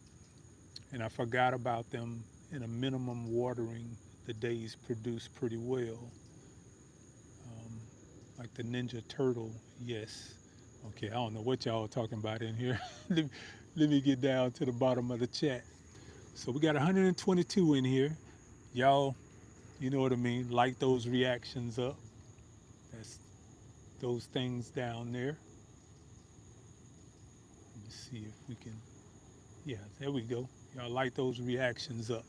And I forgot about them in a minimum watering. The days produce pretty well. Um, like the Ninja Turtle, yes. Okay, I don't know what y'all are talking about in here. let, me, let me get down to the bottom of the chat. So we got 122 in here. Y'all, you know what I mean? Light those reactions up. That's those things down there. Let me see if we can. Yeah, there we go. Y'all light those reactions up.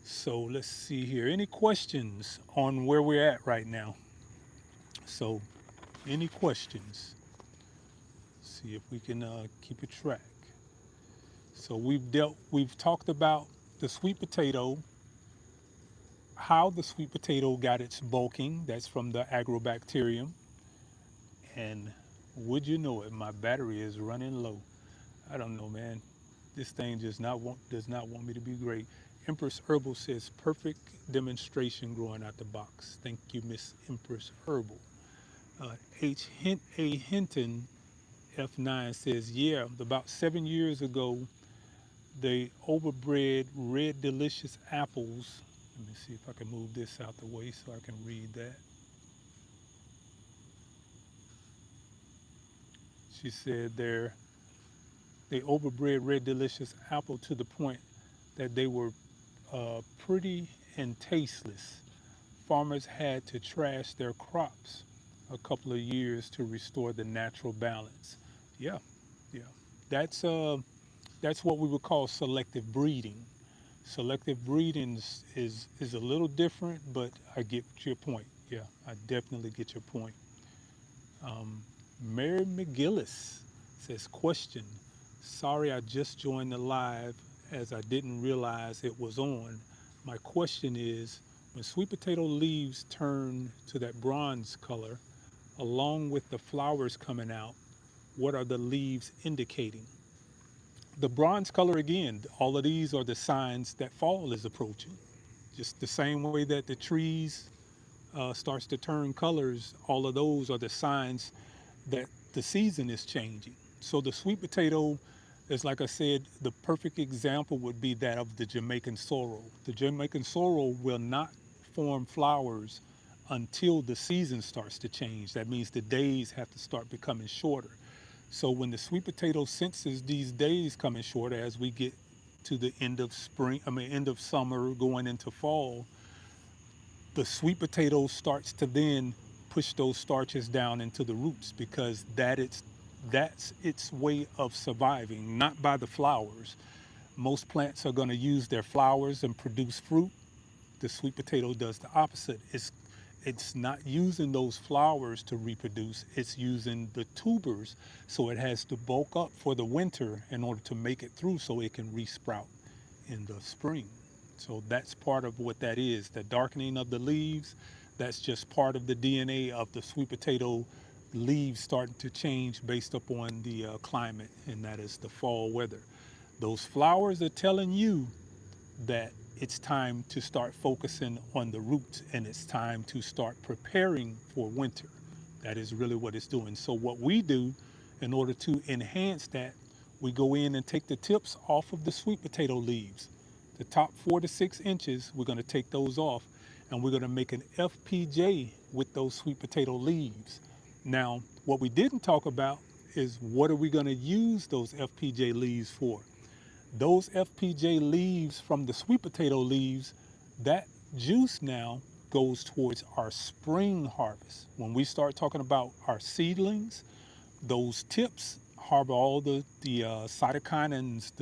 So let's see here. Any questions on where we're at right now? So, any questions? See if we can keep a track. So we've talked about the sweet potato, how the sweet potato got its bulking. That's from the agrobacterium. And would you know it, my battery is running low. I don't know, man. This thing does not want me to be great. Empress Herbal says perfect demonstration growing out the box. Thank you, Miss Empress Herbal. A Hinton F9 says, yeah, about 7 years ago, they overbred red delicious apples. Let me see if I can move this out the way so I can read that. She said they overbred red delicious apple to the point that they were pretty and tasteless. Farmers had to trash their crops a couple of years to restore the natural balance. Yeah, yeah. That's uh that's what we would call selective breeding. Selective breeding is a little different, but I get your point. Yeah, I definitely get your point. Um, Mary McGillis says, question. Sorry, I just joined the live as I didn't realize it was on. My question is, when sweet potato leaves turn to that bronze color, along with the flowers coming out, what are the leaves indicating? The bronze color again, all of these are the signs that fall is approaching. Just the same way that the trees starts to turn colors, all of those are the signs that the season is changing. So the sweet potato is, like I said, the perfect example would be that of the Jamaican sorrel. The Jamaican sorrel will not form flowers until the season starts to change. That means the days have to start becoming shorter. So when the sweet potato senses these days coming shorter as we get to the end of spring, end of summer, going into fall, the sweet potato starts to then push those starches down into the roots because that's its way of surviving, not by the flowers. Most plants are going to use their flowers and produce fruit. The sweet potato does the opposite. It's not using those flowers to reproduce. It's using the tubers, so it has to bulk up for the winter in order to make it through so it can resprout in the spring. So that's part of what that is. The darkening of the leaves, that's just part of the DNA of the sweet potato leaves starting to change based upon the climate, and that is the fall weather. Those flowers are telling you that it's time to start focusing on the roots and it's time to start preparing for winter. That is really what it's doing. So, what we do in order to enhance that, we go in and take the tips off of the sweet potato leaves. The top 4 to 6 inches, we're going to take those off and we're going to make an FPJ with those sweet potato leaves. Now, what we didn't talk about is what are we going to use those FPJ leaves for? Those FPJ leaves from the sweet potato leaves, that juice now goes towards our spring harvest. When we start talking about our seedlings, those tips harbor all the cytokinins,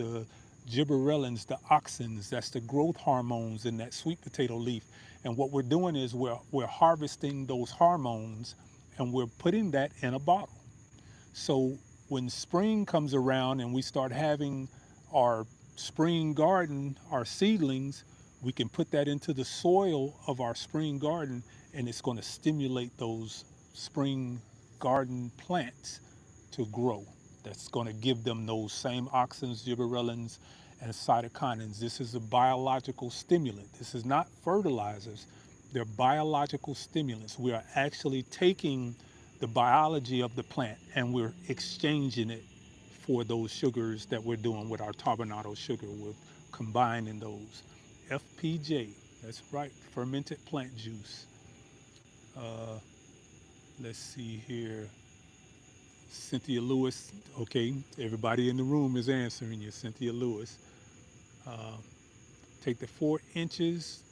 gibberellins, the auxins, that's the growth hormones in that sweet potato leaf. And what we're doing is we're harvesting those hormones and we're putting that in a bottle. So when spring comes around and we start having our spring garden, our seedlings, we can put that into the soil of our spring garden and it's going to stimulate those spring garden plants to grow. That's going to give them those same auxins, gibberellins, and cytokinins. This is a biological stimulant. This is not fertilizers. They're biological stimulants. We are actually taking the biology of the plant and we're exchanging it for those sugars that we're doing with our carbonado sugar. We're combining those. FPJ, that's right, fermented plant juice. Uh, let's see here. Cynthia Lewis, okay, everybody in the room is answering you. Cynthia Lewis. Uh, take the 4 inches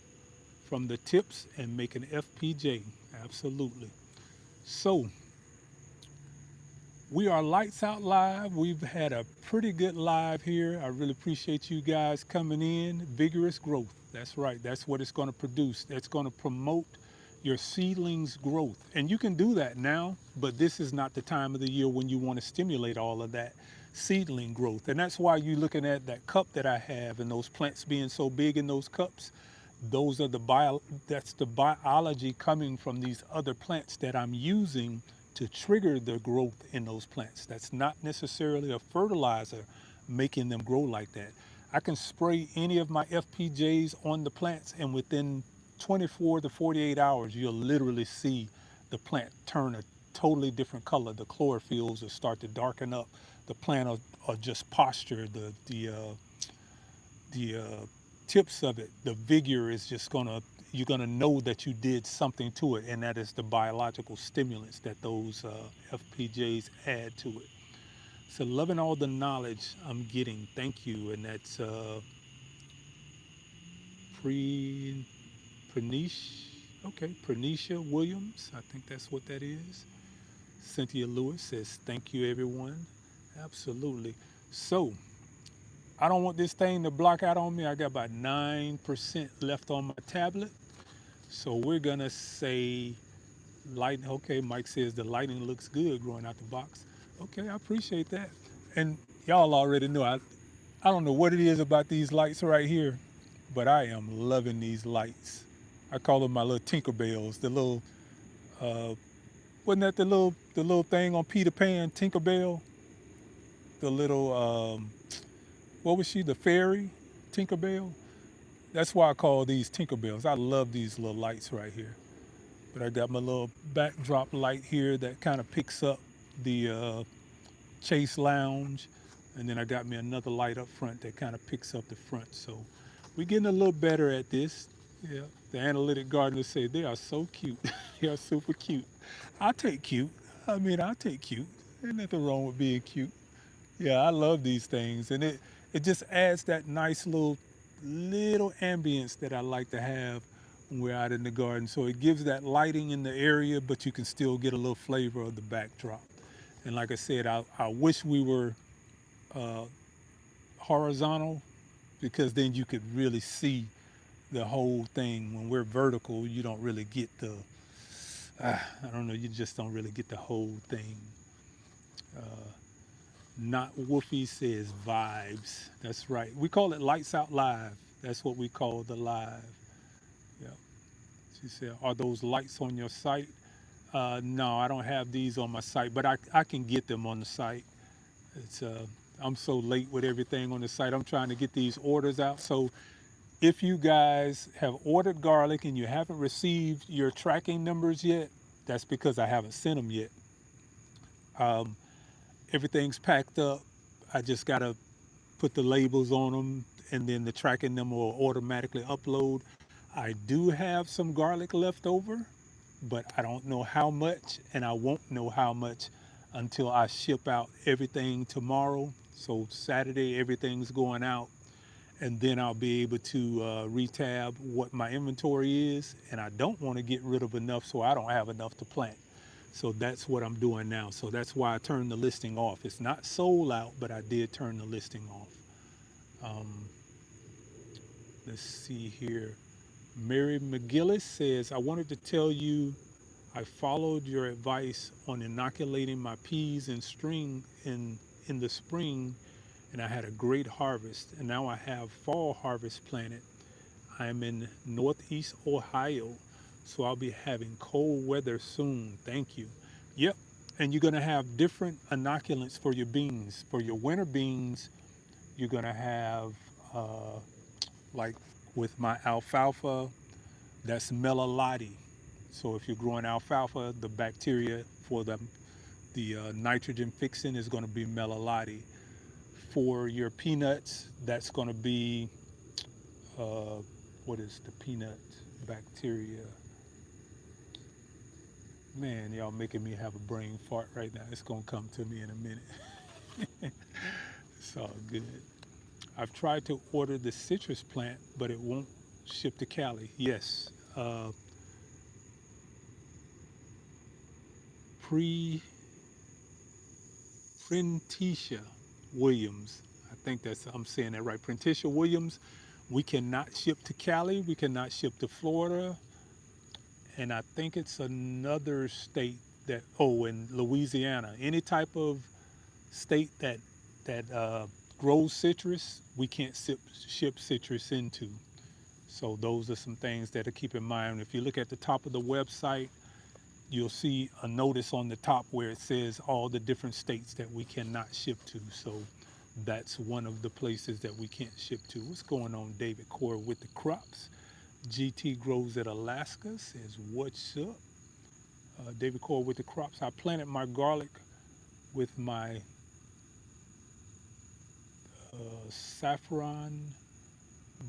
from the tips and make an FPJ. Absolutely. So we are lights out live. We've had a pretty good live here. I really appreciate you guys coming in. Vigorous growth. That's right. That's what it's going to produce. It's going to promote your seedlings growth. And you can do that now, but this is not the time of the year when you want to stimulate all of that seedling growth. And that's why you're looking at that cup that I have and those plants being so big in those cups. Those are that's the biology coming from these other plants that I'm using to trigger the growth in those plants. That's not necessarily a fertilizer making them grow like that. I can spray any of my FPJs on the plants and within 24 to 48 hours, you'll literally see the plant turn a totally different color. The chlorophylls will start to darken up. The plant will just posture. The tips of it, the vigor is just gonna, you're gonna know that you did something to it, and that is the biological stimulants that those FPJs add to it. So loving all the knowledge I'm getting, thank you, and that's pre Pranish, okay, Pranisha Williams, I think that's what that is. Cynthia Lewis says, thank you everyone. Absolutely. So I don't want this thing to block out on me. I got about 9% left on my tablet. So we're gonna say lighting. Okay, Mike says the lighting looks good growing out the box. Okay, I appreciate that. And y'all already know I don't know what it is about these lights right here, but I am loving these lights. I call them my little Tinkerbells. The little wasn't that the little thing on Peter Pan, Tinkerbell? The little what was she? The fairy, Tinkerbell. That's why I call these Tinkerbells. I love these little lights right here. But I got my little backdrop light here that kind of picks up the Chase Lounge. And then I got me another light up front that kind of picks up the front. So we're getting a little better at this. Yeah. The analytic gardeners say they are so cute. They are super cute. I take cute. I mean, I take cute. There's nothing wrong with being cute. Yeah, I love these things, and it just adds that nice little ambience that I like to have when we're out in the garden. So it gives that lighting in the area, but you can still get a little flavor of the backdrop. And like I said, I wish we were uh, horizontal because then you could really see the whole thing. When we're vertical, you don't really get I don't know, you just don't really get the whole thing. Not Woofy says vibes. That's right. We call it Lights Out Live. That's what we call the live. Yeah. She said, are those lights on your site? No, I don't have these on my site, but I can get them on the site. It's I'm so late with everything on the site. I'm trying to get these orders out. So if you guys have ordered garlic and you haven't received your tracking numbers yet, that's because I haven't sent them yet. Um, Everything's packed up. I just gotta put the labels on them, and then the tracking number will automatically upload. I do have some garlic left over, but I don't know how much, and I won't know how much until I ship out everything tomorrow. So Saturday, everything's going out, and then I'll be able to retab what my inventory is, and I don't want to get rid of enough so I don't have enough to plant. So that's what I'm doing now. So that's why I turned the listing off. It's not sold out, but I did turn the listing off. Um, let's see here. Mary McGillis says, I wanted to tell you I followed your advice on inoculating my peas and string in the spring, and I had a great harvest. And now I have fall harvest planted. I'm in Northeast Ohio, so I'll be having cold weather soon. Thank you. Yep. And you're going to have different inoculants for your beans. For your winter beans, you're going to have, uh, like with my alfalfa, that's melalotti. So if you're growing alfalfa, the bacteria for the nitrogen fixing is going to be melalotti. For your peanuts, that's going to be uh, what is the peanut bacteria? Man, y'all making me have a brain fart right now. It's gonna come to me in a minute. It's all good. I've tried to order the citrus plant, but it won't ship to Cali. Yes, pre Printisha Williams. I think that's I'm saying that right. Printisha Williams. We cannot ship to Cali. We cannot ship to Florida, and I think it's another state that. Oh, in Louisiana. Any type of state that grows citrus, we can't ship citrus into. So those are some things that to keep in mind. If you look at the top of the website, you'll see a notice on the top where it says all the different states that we cannot ship to. So that's one of the places that we can't ship to. What's going on, David Core with the crops? GT Grows at Alaska says, what's up? David Core with the crops. I planted my garlic with my saffron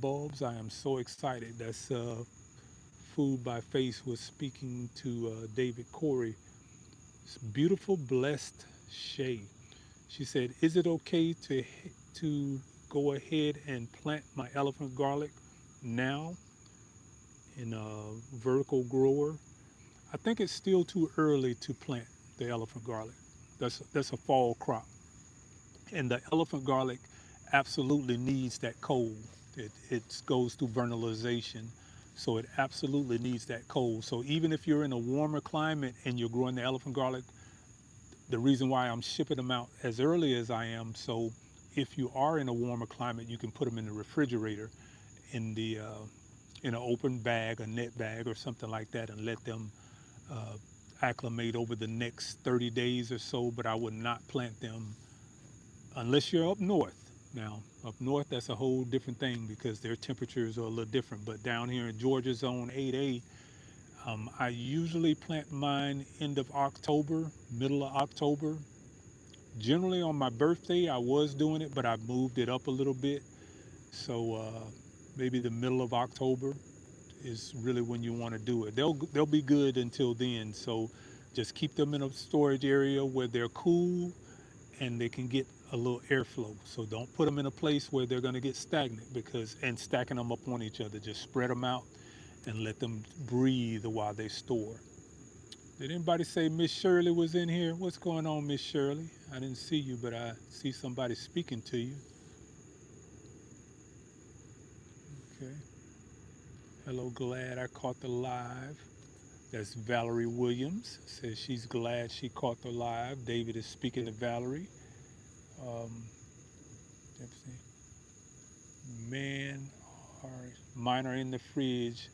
bulbs. I am so excited. That's Food by Face was speaking to David Corey. It's beautiful, blessed Shay. She said, "Is it okay to go ahead and plant my elephant garlic now in a vertical grower?" I think it's still too early to plant the elephant garlic. That's a fall crop. And the elephant garlic absolutely needs that cold. It goes through vernalization, so it absolutely needs that cold. So even if you're in a warmer climate and you're growing the elephant garlic, the reason why I'm shipping them out as early as I am, so if you are in a warmer climate, you can put them in the refrigerator in the in an open bag, a net bag, or something like that, and let them uh, acclimate over the next 30 days or so. But I would not plant them unless you're up north. Now, up north, that's a whole different thing because their temperatures are a little different. But down here in Georgia Zone 8A, I usually plant mine end of October, middle of October. Generally on my birthday, I was doing it, but I moved it up a little bit. So maybe the middle of October is really when you want to do it. They'll be good until then. So just keep them in a storage area where they're cool and they can get a little airflow. So don't put them in a place where they're going to get stagnant because and stacking them up on each other. Just spread them out and let them breathe while they store. Did anybody say Miss Shirley was in here? What's going on, Miss Shirley? I didn't see you, but I see somebody speaking to you. Okay. Hello, glad I caught the live. That's Valerie Williams. Says she's glad she caught the live. David is speaking to Valerie. Um, let's see. Man, mine are in the fridge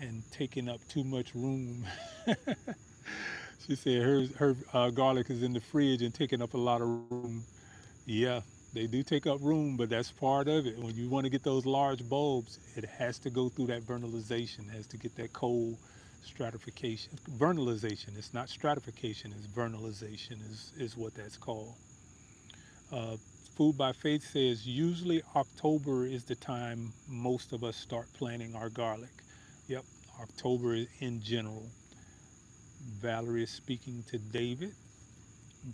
and taking up too much room. She said her garlic is in the fridge and taking up a lot of room. Yeah, they do take up room, but that's part of it. When you want to get those large bulbs, it has to go through that vernalization, it has to get that cold stratification. Vernalization, it's not stratification, it's vernalization is what that's called. Uh, Food by Faith says usually October is the time most of us start planting our garlic. Yep, October in general. Valerie is speaking to David.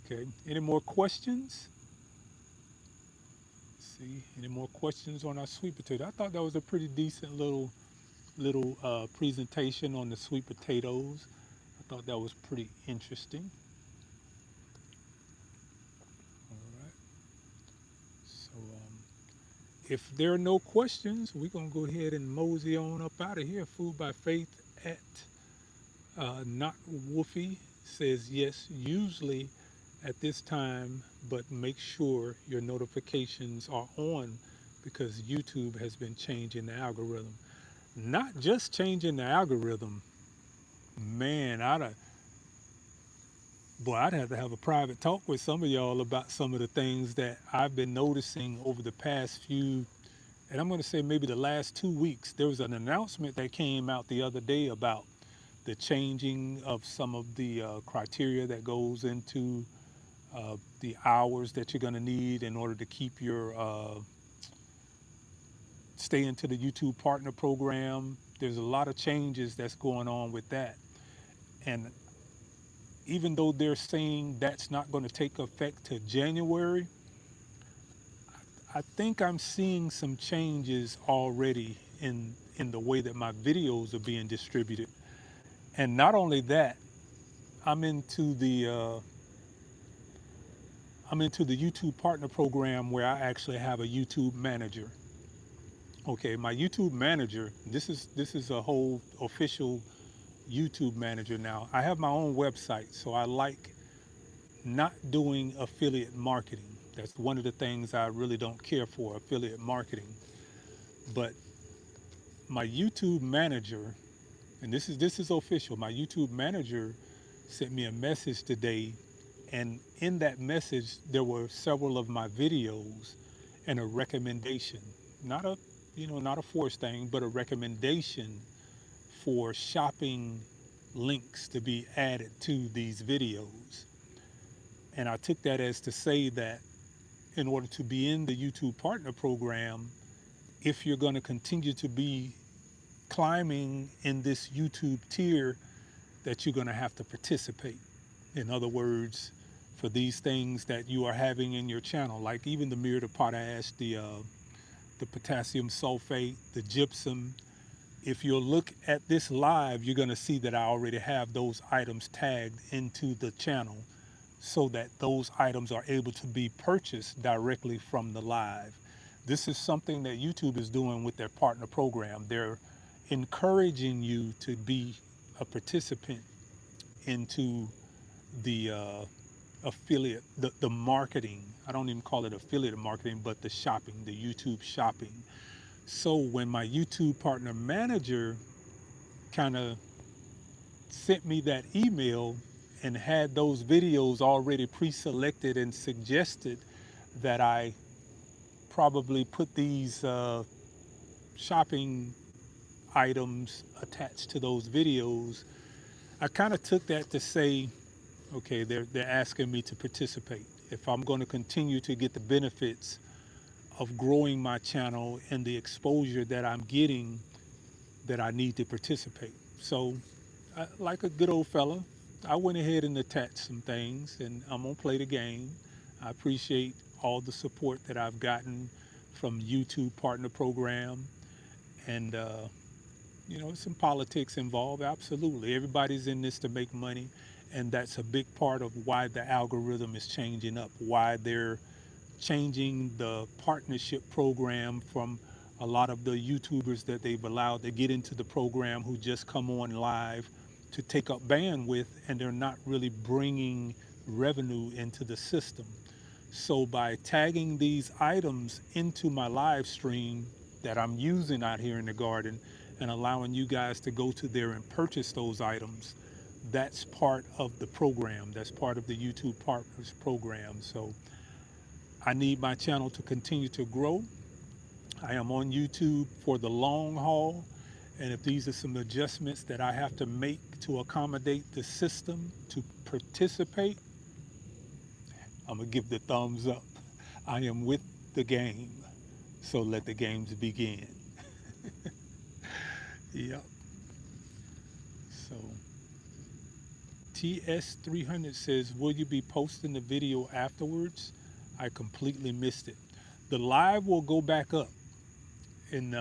Okay, any more questions? See, any more questions on our sweet potato? I thought that was a pretty decent little presentation on the sweet potatoes. I thought that was pretty interesting. All right. So If there are no questions, we're going to go ahead and mosey on up out of here. Food by Faith at Not Woofy says yes, usually at this time, but make sure your notifications are on because YouTube has been changing the algorithm. Not just changing the algorithm, man, I'd have to have a private talk with some of y'all about some of the things that I've been noticing over the past few, and I'm going to say maybe the last 2 weeks. There was an announcement that came out the other day about the changing of some of the criteria that goes into the hours that you're going to need in order to keep your stay into the YouTube partner program. There's a lot of changes that's going on with that. And even though they're saying that's not going to take effect to January, I think I'm seeing some changes already in the way that my videos are being distributed. And not only that, I'm into the uh, I'm into the YouTube partner program where I actually have a YouTube manager. Okay, my YouTube manager, this is a whole official YouTube manager now. I have my own website, so I like not doing affiliate marketing. That's one of the things I really don't care for, affiliate marketing. But my YouTube manager, and this is official, my YouTube manager sent me a message today, and in that message there were several of my videos and a recommendation. Not a not a forced thing, but a recommendation for shopping links to be added to these videos. And I took that as to say that in order to be in the YouTube Partner Program, if you're going to continue to be climbing in this YouTube tier, that you're going to have to participate. In other words, for these things that you are having in your channel, like even the muriate of potash, the potassium sulfate, the gypsum. If you look at this live, you're going to see that I already have those items tagged into the channel so that those items are able to be purchased directly from the live. This is something that YouTube is doing with their partner program. They're encouraging you to be a participant into the affiliate, the marketing. I don't even call it affiliate marketing, but the shopping, the YouTube shopping. So when my YouTube partner manager kind of sent me that email and had those videos already pre-selected and suggested that I probably put these shopping items attached to those videos, I kind of took that to say, okay, they're asking me to participate. If I'm going to continue to get the benefits of growing my channel and the exposure that I'm getting, that I need to participate. So, like a good old fella, I went ahead and attached some things, and I'm gonna play the game. I appreciate all the support that I've gotten from YouTube Partner Program, and some politics involved. Absolutely, everybody's in this to make money, and that's a big part of why the algorithm is changing up. Why they're changing the partnership program from a lot of the YouTubers that they've allowed to get into the program who just come on live to take up bandwidth, and they're not really bringing revenue into the system. So by tagging these items into my live stream that I'm using out here in the garden and allowing you guys to go to there and purchase those items, that's part of the program. That's part of the YouTube Partners program. So I need my channel to continue to grow. I am on YouTube for the long haul. And if these are some adjustments that I have to make to accommodate the system to participate, I'm going to give the thumbs up. I am with the game. So let the games begin. Yep. So TS300 says, will you be posting the video afterwards? I completely missed it. The live will go back up, and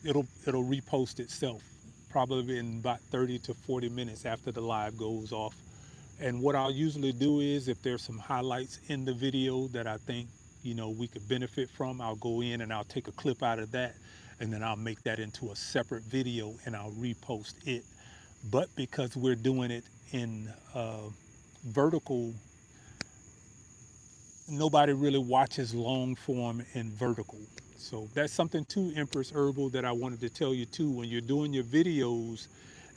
it'll repost itself probably in about 30 to 40 minutes after the live goes off. And what I'll usually do is, if there's some highlights in the video that I think we could benefit from, I'll go in and I'll take a clip out of that, and then I'll make that into a separate video and I'll repost it. But because we're doing it in vertical, nobody really watches long form in vertical. So that's something too, Empress Herbal, that I wanted to tell you too. When you're doing your videos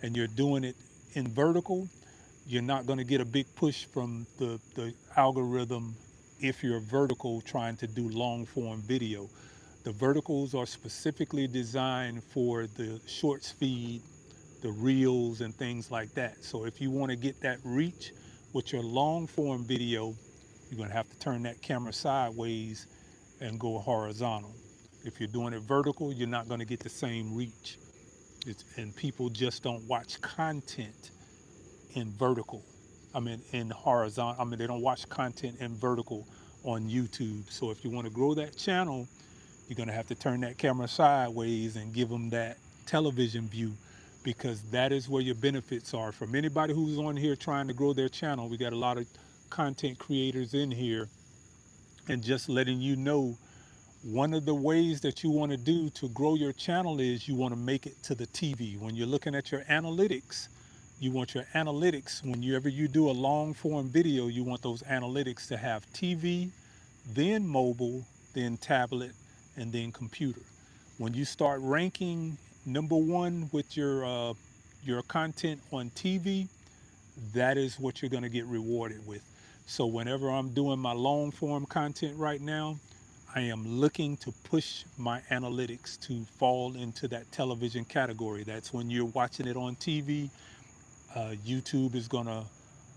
and you're doing it in vertical, you're not going to get a big push from the algorithm if you're vertical trying to do long form video. The verticals are specifically designed for the shorts feed, the reels, and things like that. So if you want to get that reach with your long form video, you're going to have to turn that camera sideways and go horizontal. If you're doing it vertical, you're not going to get the same reach. And people just don't watch content in vertical. I mean, in horizontal. I mean, they don't watch content in vertical on YouTube. So if you want to grow that channel, you're going to have to turn that camera sideways and give them that television view, because that is where your benefits are. From anybody who's on here trying to grow their channel, we got a lot of content creators in here, and just letting you know, one of the ways that you want to do to grow your channel is you want to make it to the TV. When you're looking at your analytics, you want your analytics, whenever you do a long form video, you want those analytics to have TV, then mobile, then tablet, and then computer. When you start ranking number one with your content on TV, that is what you're going to get rewarded with. So whenever I'm doing my long form content right now, I am looking to push my analytics to fall into that television category. That's when you're watching it on TV. YouTube is going to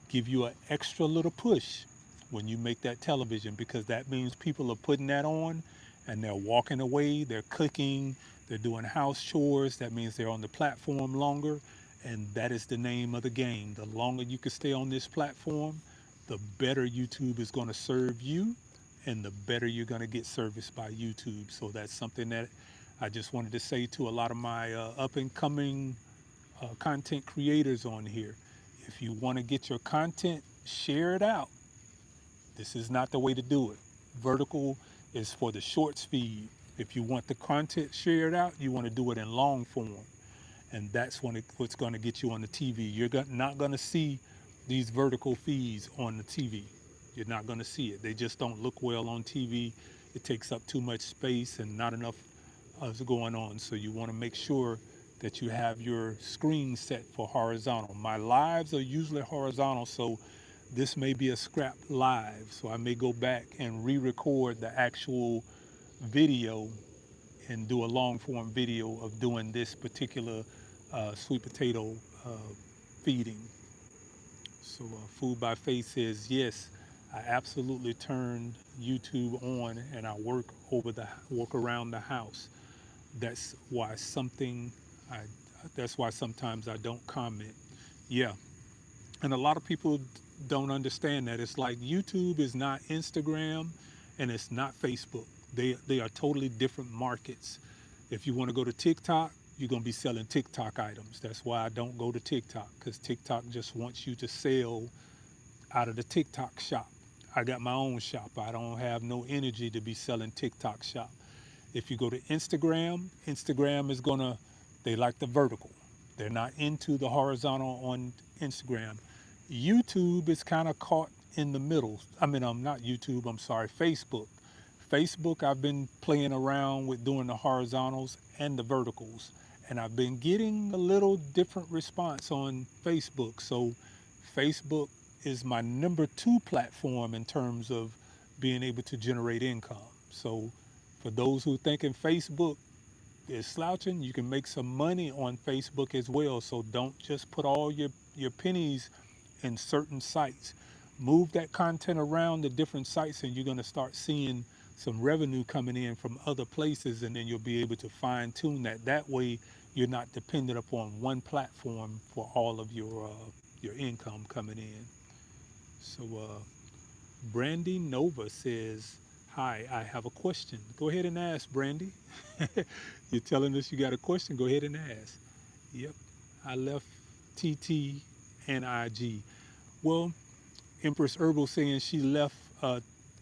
give you an extra little push when you make that television, because that means people are putting that on and they're walking away, they're cooking, they're doing house chores. That means they're on the platform longer, and that is the name of the game. The longer you can stay on this platform, the better YouTube is going to serve you, and the better you're going to get serviced by YouTube. So that's something that I just wanted to say to a lot of my up and coming content creators on here. If you want to get your content, share it out. This is not the way to do it. Vertical is for the shorts feed. If you want the content shared out, you want to do it in long form. And that's what's going to get you on the TV. You're not going to see these vertical feeds on the TV. You're not going to see it. They just don't look well on TV. It takes up too much space and not enough is going on. So you want to make sure that you have your screen set for horizontal. My lives are usually horizontal, so this may be a scrap live. So I may go back and re-record the actual video and do a long form video of doing this particular sweet potato uh, feeding. So Food by Faith says, yes, I absolutely turned YouTube on and I work around the house. That's why something I that's why sometimes I don't comment. Yeah. And a lot of people don't understand that. It's like YouTube is not Instagram and it's not Facebook. They are totally different markets. If you want to go to TikTok, you're going to be selling TikTok items. That's why I don't go to TikTok, because TikTok just wants you to sell out of the TikTok shop. I got my own shop. I don't have no energy to be selling TikTok shop. If you go to Instagram, Instagram is gonna, they like the vertical. They're not into the horizontal on Instagram. YouTube is kind of caught in the middle. I mean, I'm not YouTube, I'm sorry, Facebook. Facebook, I've been playing around with doing the horizontals and the verticals, and I've been getting a little different response on Facebook. So Facebook is my number two platform in terms of being able to generate income. So for those who thinking Facebook is slouching, you can make some money on Facebook as well. So don't just put all your pennies in certain sites. Move that content around to different sites and you're going to start seeing some revenue coming in from other places, and then you'll be able to fine tune that. That way you're not dependent upon one platform for all of your income coming in. So Brandy Nova says, hi, I have a question. Go ahead and ask, Brandy. You're telling us you got a question, go ahead and ask. Yep, I left TT and IG. Well, Empress Herbal saying she left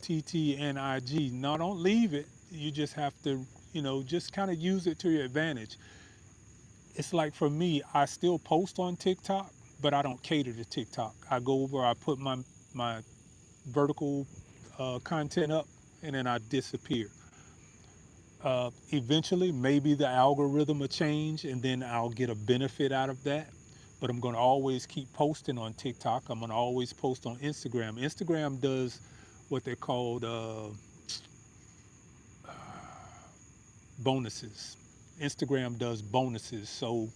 TT and IG. No, don't leave it. You just have to, just kind of use it to your advantage. It's like for me, I still post on TikTok, but I don't cater to TikTok. I go over, I put my vertical content up, and then I disappear. Eventually, maybe the algorithm will change, and then I'll get a benefit out of that. But I'm going to always keep posting on TikTok. I'm going to always post on Instagram. Instagram does what they call bonuses. Instagram does bonuses. So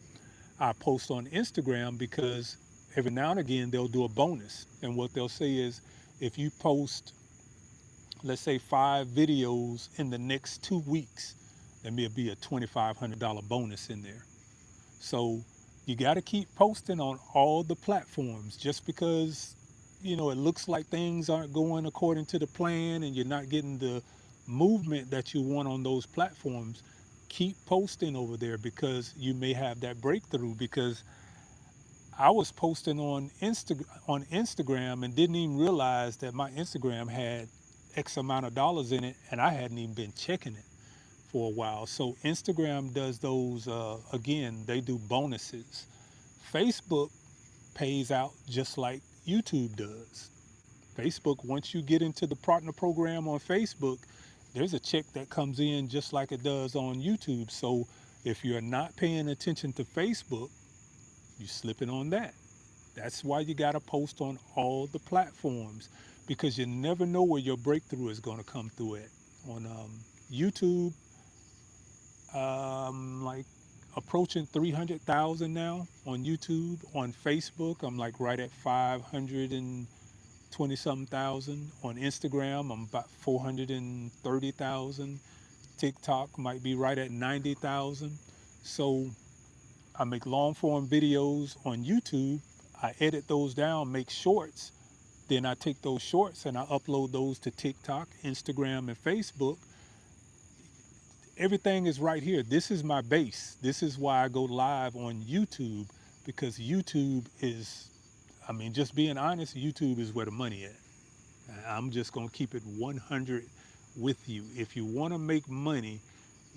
I post on Instagram because every now and again they'll do a bonus. And what they'll say is if you post, let's say, 5 videos in the next 2 weeks, there may be a $2,500 bonus in there. So you got to keep posting on all the platforms just because, it looks like things aren't going according to the plan and you're not getting the movement that you want on those platforms. Keep posting over there because you may have that breakthrough. Because I was posting on Instagram and didn't even realize that my Instagram had X amount of dollars in it and I hadn't even been checking it for a while. So Instagram does those again, they do bonuses. Facebook pays out just like YouTube does. Facebook, once you get into the partner program on Facebook, there's a check that comes in just like it does on YouTube. So if you're not paying attention to Facebook, you're slipping on that. That's why you got to post on all the platforms because you never know where your breakthrough is going to come through at. On YouTube, like approaching 300,000 now on YouTube. On Facebook, I'm like right at 520 something thousand. On Instagram, I'm about 430,000. TikTok might be right at 90,000. So I make long form videos on YouTube. I edit those down, make shorts. Then I take those shorts and I upload those to TikTok, Instagram, and Facebook. Everything is right here. This is my base. This is why I go live on YouTube because YouTube is, I mean, just being honest, YouTube is where the money at. I'm just going to keep it 100 with you. If you want to make money,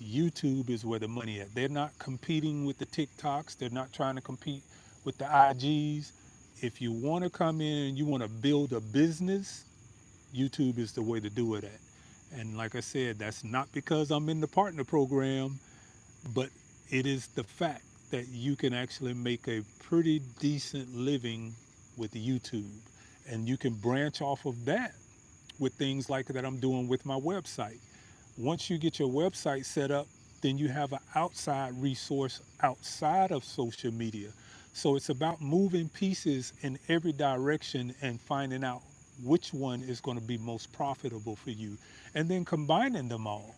YouTube is where the money at. They're not competing with the TikToks. They're not trying to compete with the IGs. If you want to come in and you want to build a business, YouTube is the way to do it at. And like I said, that's not because I'm in the partner program, but it is the fact that you can actually make a pretty decent living with YouTube. And you can branch off of that with things like that I'm doing with my website. Once you get your website set up, then you have an outside resource outside of social media. So it's about moving pieces in every direction and finding out which one is going to be most profitable for you and then combining them all.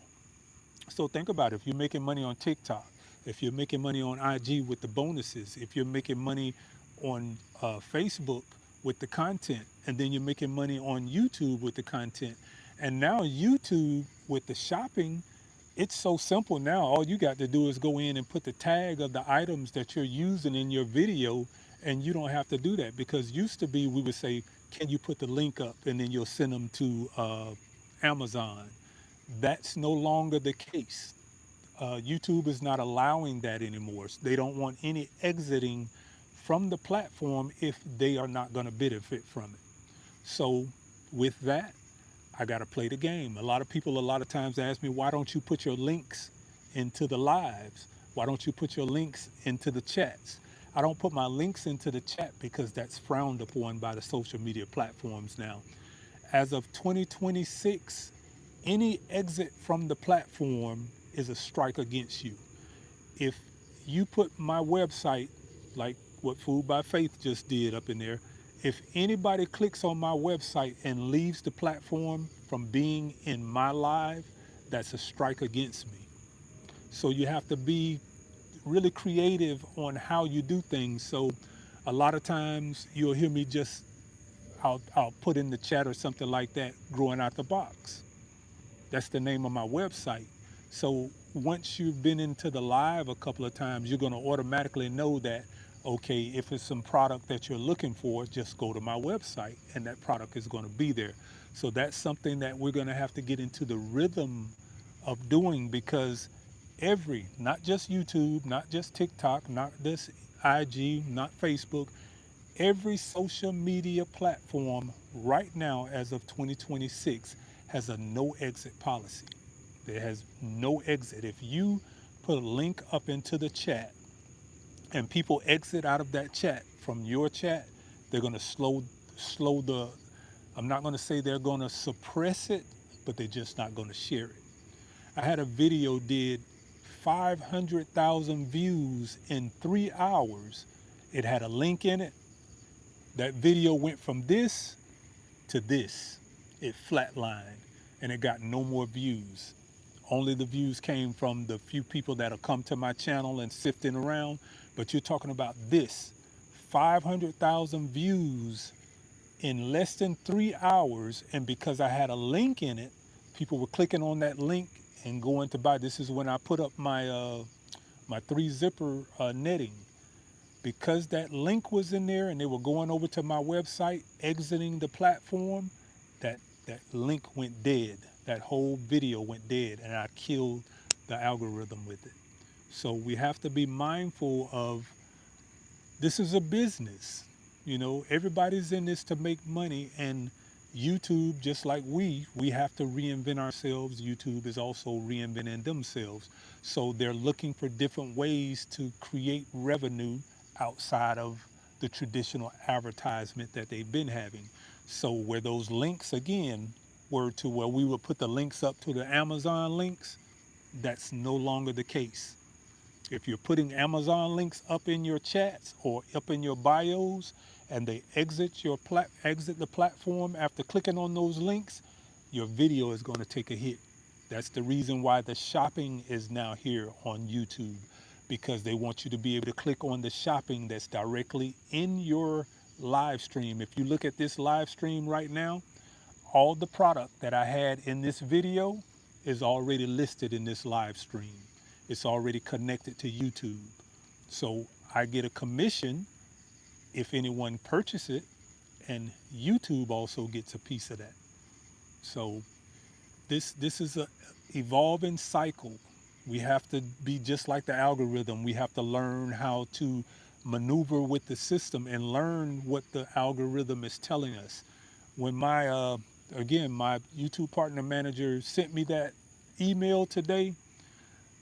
So think about it. If you're making money on TikTok, if you're making money on IG with the bonuses, if you're making money on Facebook with the content, and then you're making money on YouTube with the content, and now YouTube with the shopping, it's so simple now. All you got to do is go in and put the tag of the items that you're using in your video, and you don't have to do that because used to be we would say, "Can you put the link up?" and then you'll send them to Amazon. That's no longer the case. YouTube is not allowing that anymore. They don't want any exiting from the platform if they are not going to benefit from it. So with that, I got to play the game. A lot of people, a lot of times ask me, why don't you put your links into the lives? Why don't you put your links into the chats? I don't put my links into the chat because that's frowned upon by the social media platforms now. As of 2026, any exit from the platform is a strike against you. If you put my website, like what Food by Faith just did up in there, if anybody clicks on my website and leaves the platform from being in my live, that's a strike against me. So you have to be really creative on how you do things. So a lot of times you'll hear me just, I'll put in the chat or something like that, growing out the box. That's the name of my website. So once you've been into the live a couple of times, you're going to automatically know that, Okay, if it's some product that you're looking for, just go to my website and that product is going to be there. So that's something that we're going to have to get into the rhythm of doing, because not just YouTube, not just TikTok, not this IG, not Facebook, every social media platform right now as of 2026 has a no exit policy. There has no exit. If you put a link up into the chat and people exit out of that chat from your chat, they're going to slow the, I'm not going to say they're going to suppress it, but they're just not going to share it. I had a video did 500,000 views in 3 hours. It had a link in it. That video went from this to this. It flatlined and it got no more views. Only the views came from the few people that'll come to my channel and sifting around. But you're talking about this 500,000 views in less than 3 hours. And because I had a link in it, people were clicking on that link and going to buy. This is when I put up my 3-zipper netting. Because that link was in there and they were going over to my website, exiting the platform, that that link went dead. That whole video went dead and I killed the algorithm with it. So we have to be mindful of, this is a business. You know, everybody's in this to make money, and YouTube, just like we have to reinvent ourselves. YouTube is also reinventing themselves. So they're looking for different ways to create revenue outside of the traditional advertisement that they've been having. So where those links again were to where we would put the links up to the Amazon links, that's no longer the case. If you're putting Amazon links up in your chats or up in your bios and they exit the platform after clicking on those links, your video is going to take a hit. That's the reason why the shopping is now here on YouTube, because they want you to be able to click on the shopping that's directly in your live stream. If you look at this live stream right now, all the product that I had in this video is already listed in this live stream. It's already connected to YouTube. So I get a commission if anyone purchases it, and YouTube also gets a piece of that. So this is a evolving cycle. We have to be just like the algorithm. We have to learn how to maneuver with the system and learn what the algorithm is telling us. When my YouTube partner manager sent me that email today,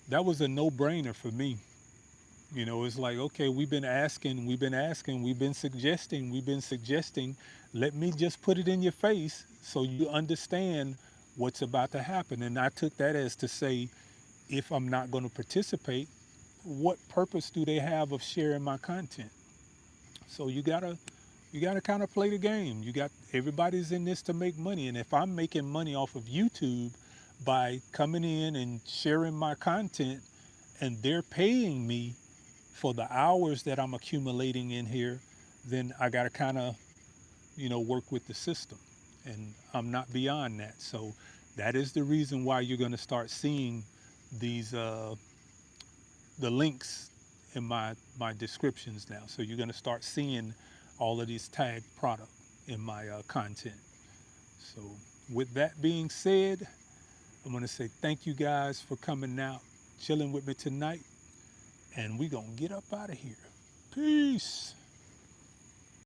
that was a no-brainer for me. You know, it's like, okay, we've been suggesting. Let me just put it in your face so you understand what's about to happen. And I took that as to say, if I'm not going to participate, what purpose do they have of sharing my content? So you gotta kind of play the game. Everybody's in this to make money, and if I'm making money off of YouTube by coming in and sharing my content, and they're paying me for the hours that I'm accumulating in here, then I gotta kind of work with the system, and I'm not beyond that. So that is the reason why you're going to start seeing these the links in my descriptions now. So you're going to start seeing all of these tagged product in my content. So with that being said, I'm going to say thank you guys for coming out, chilling with me tonight, and we're going to get up out of here. Peace.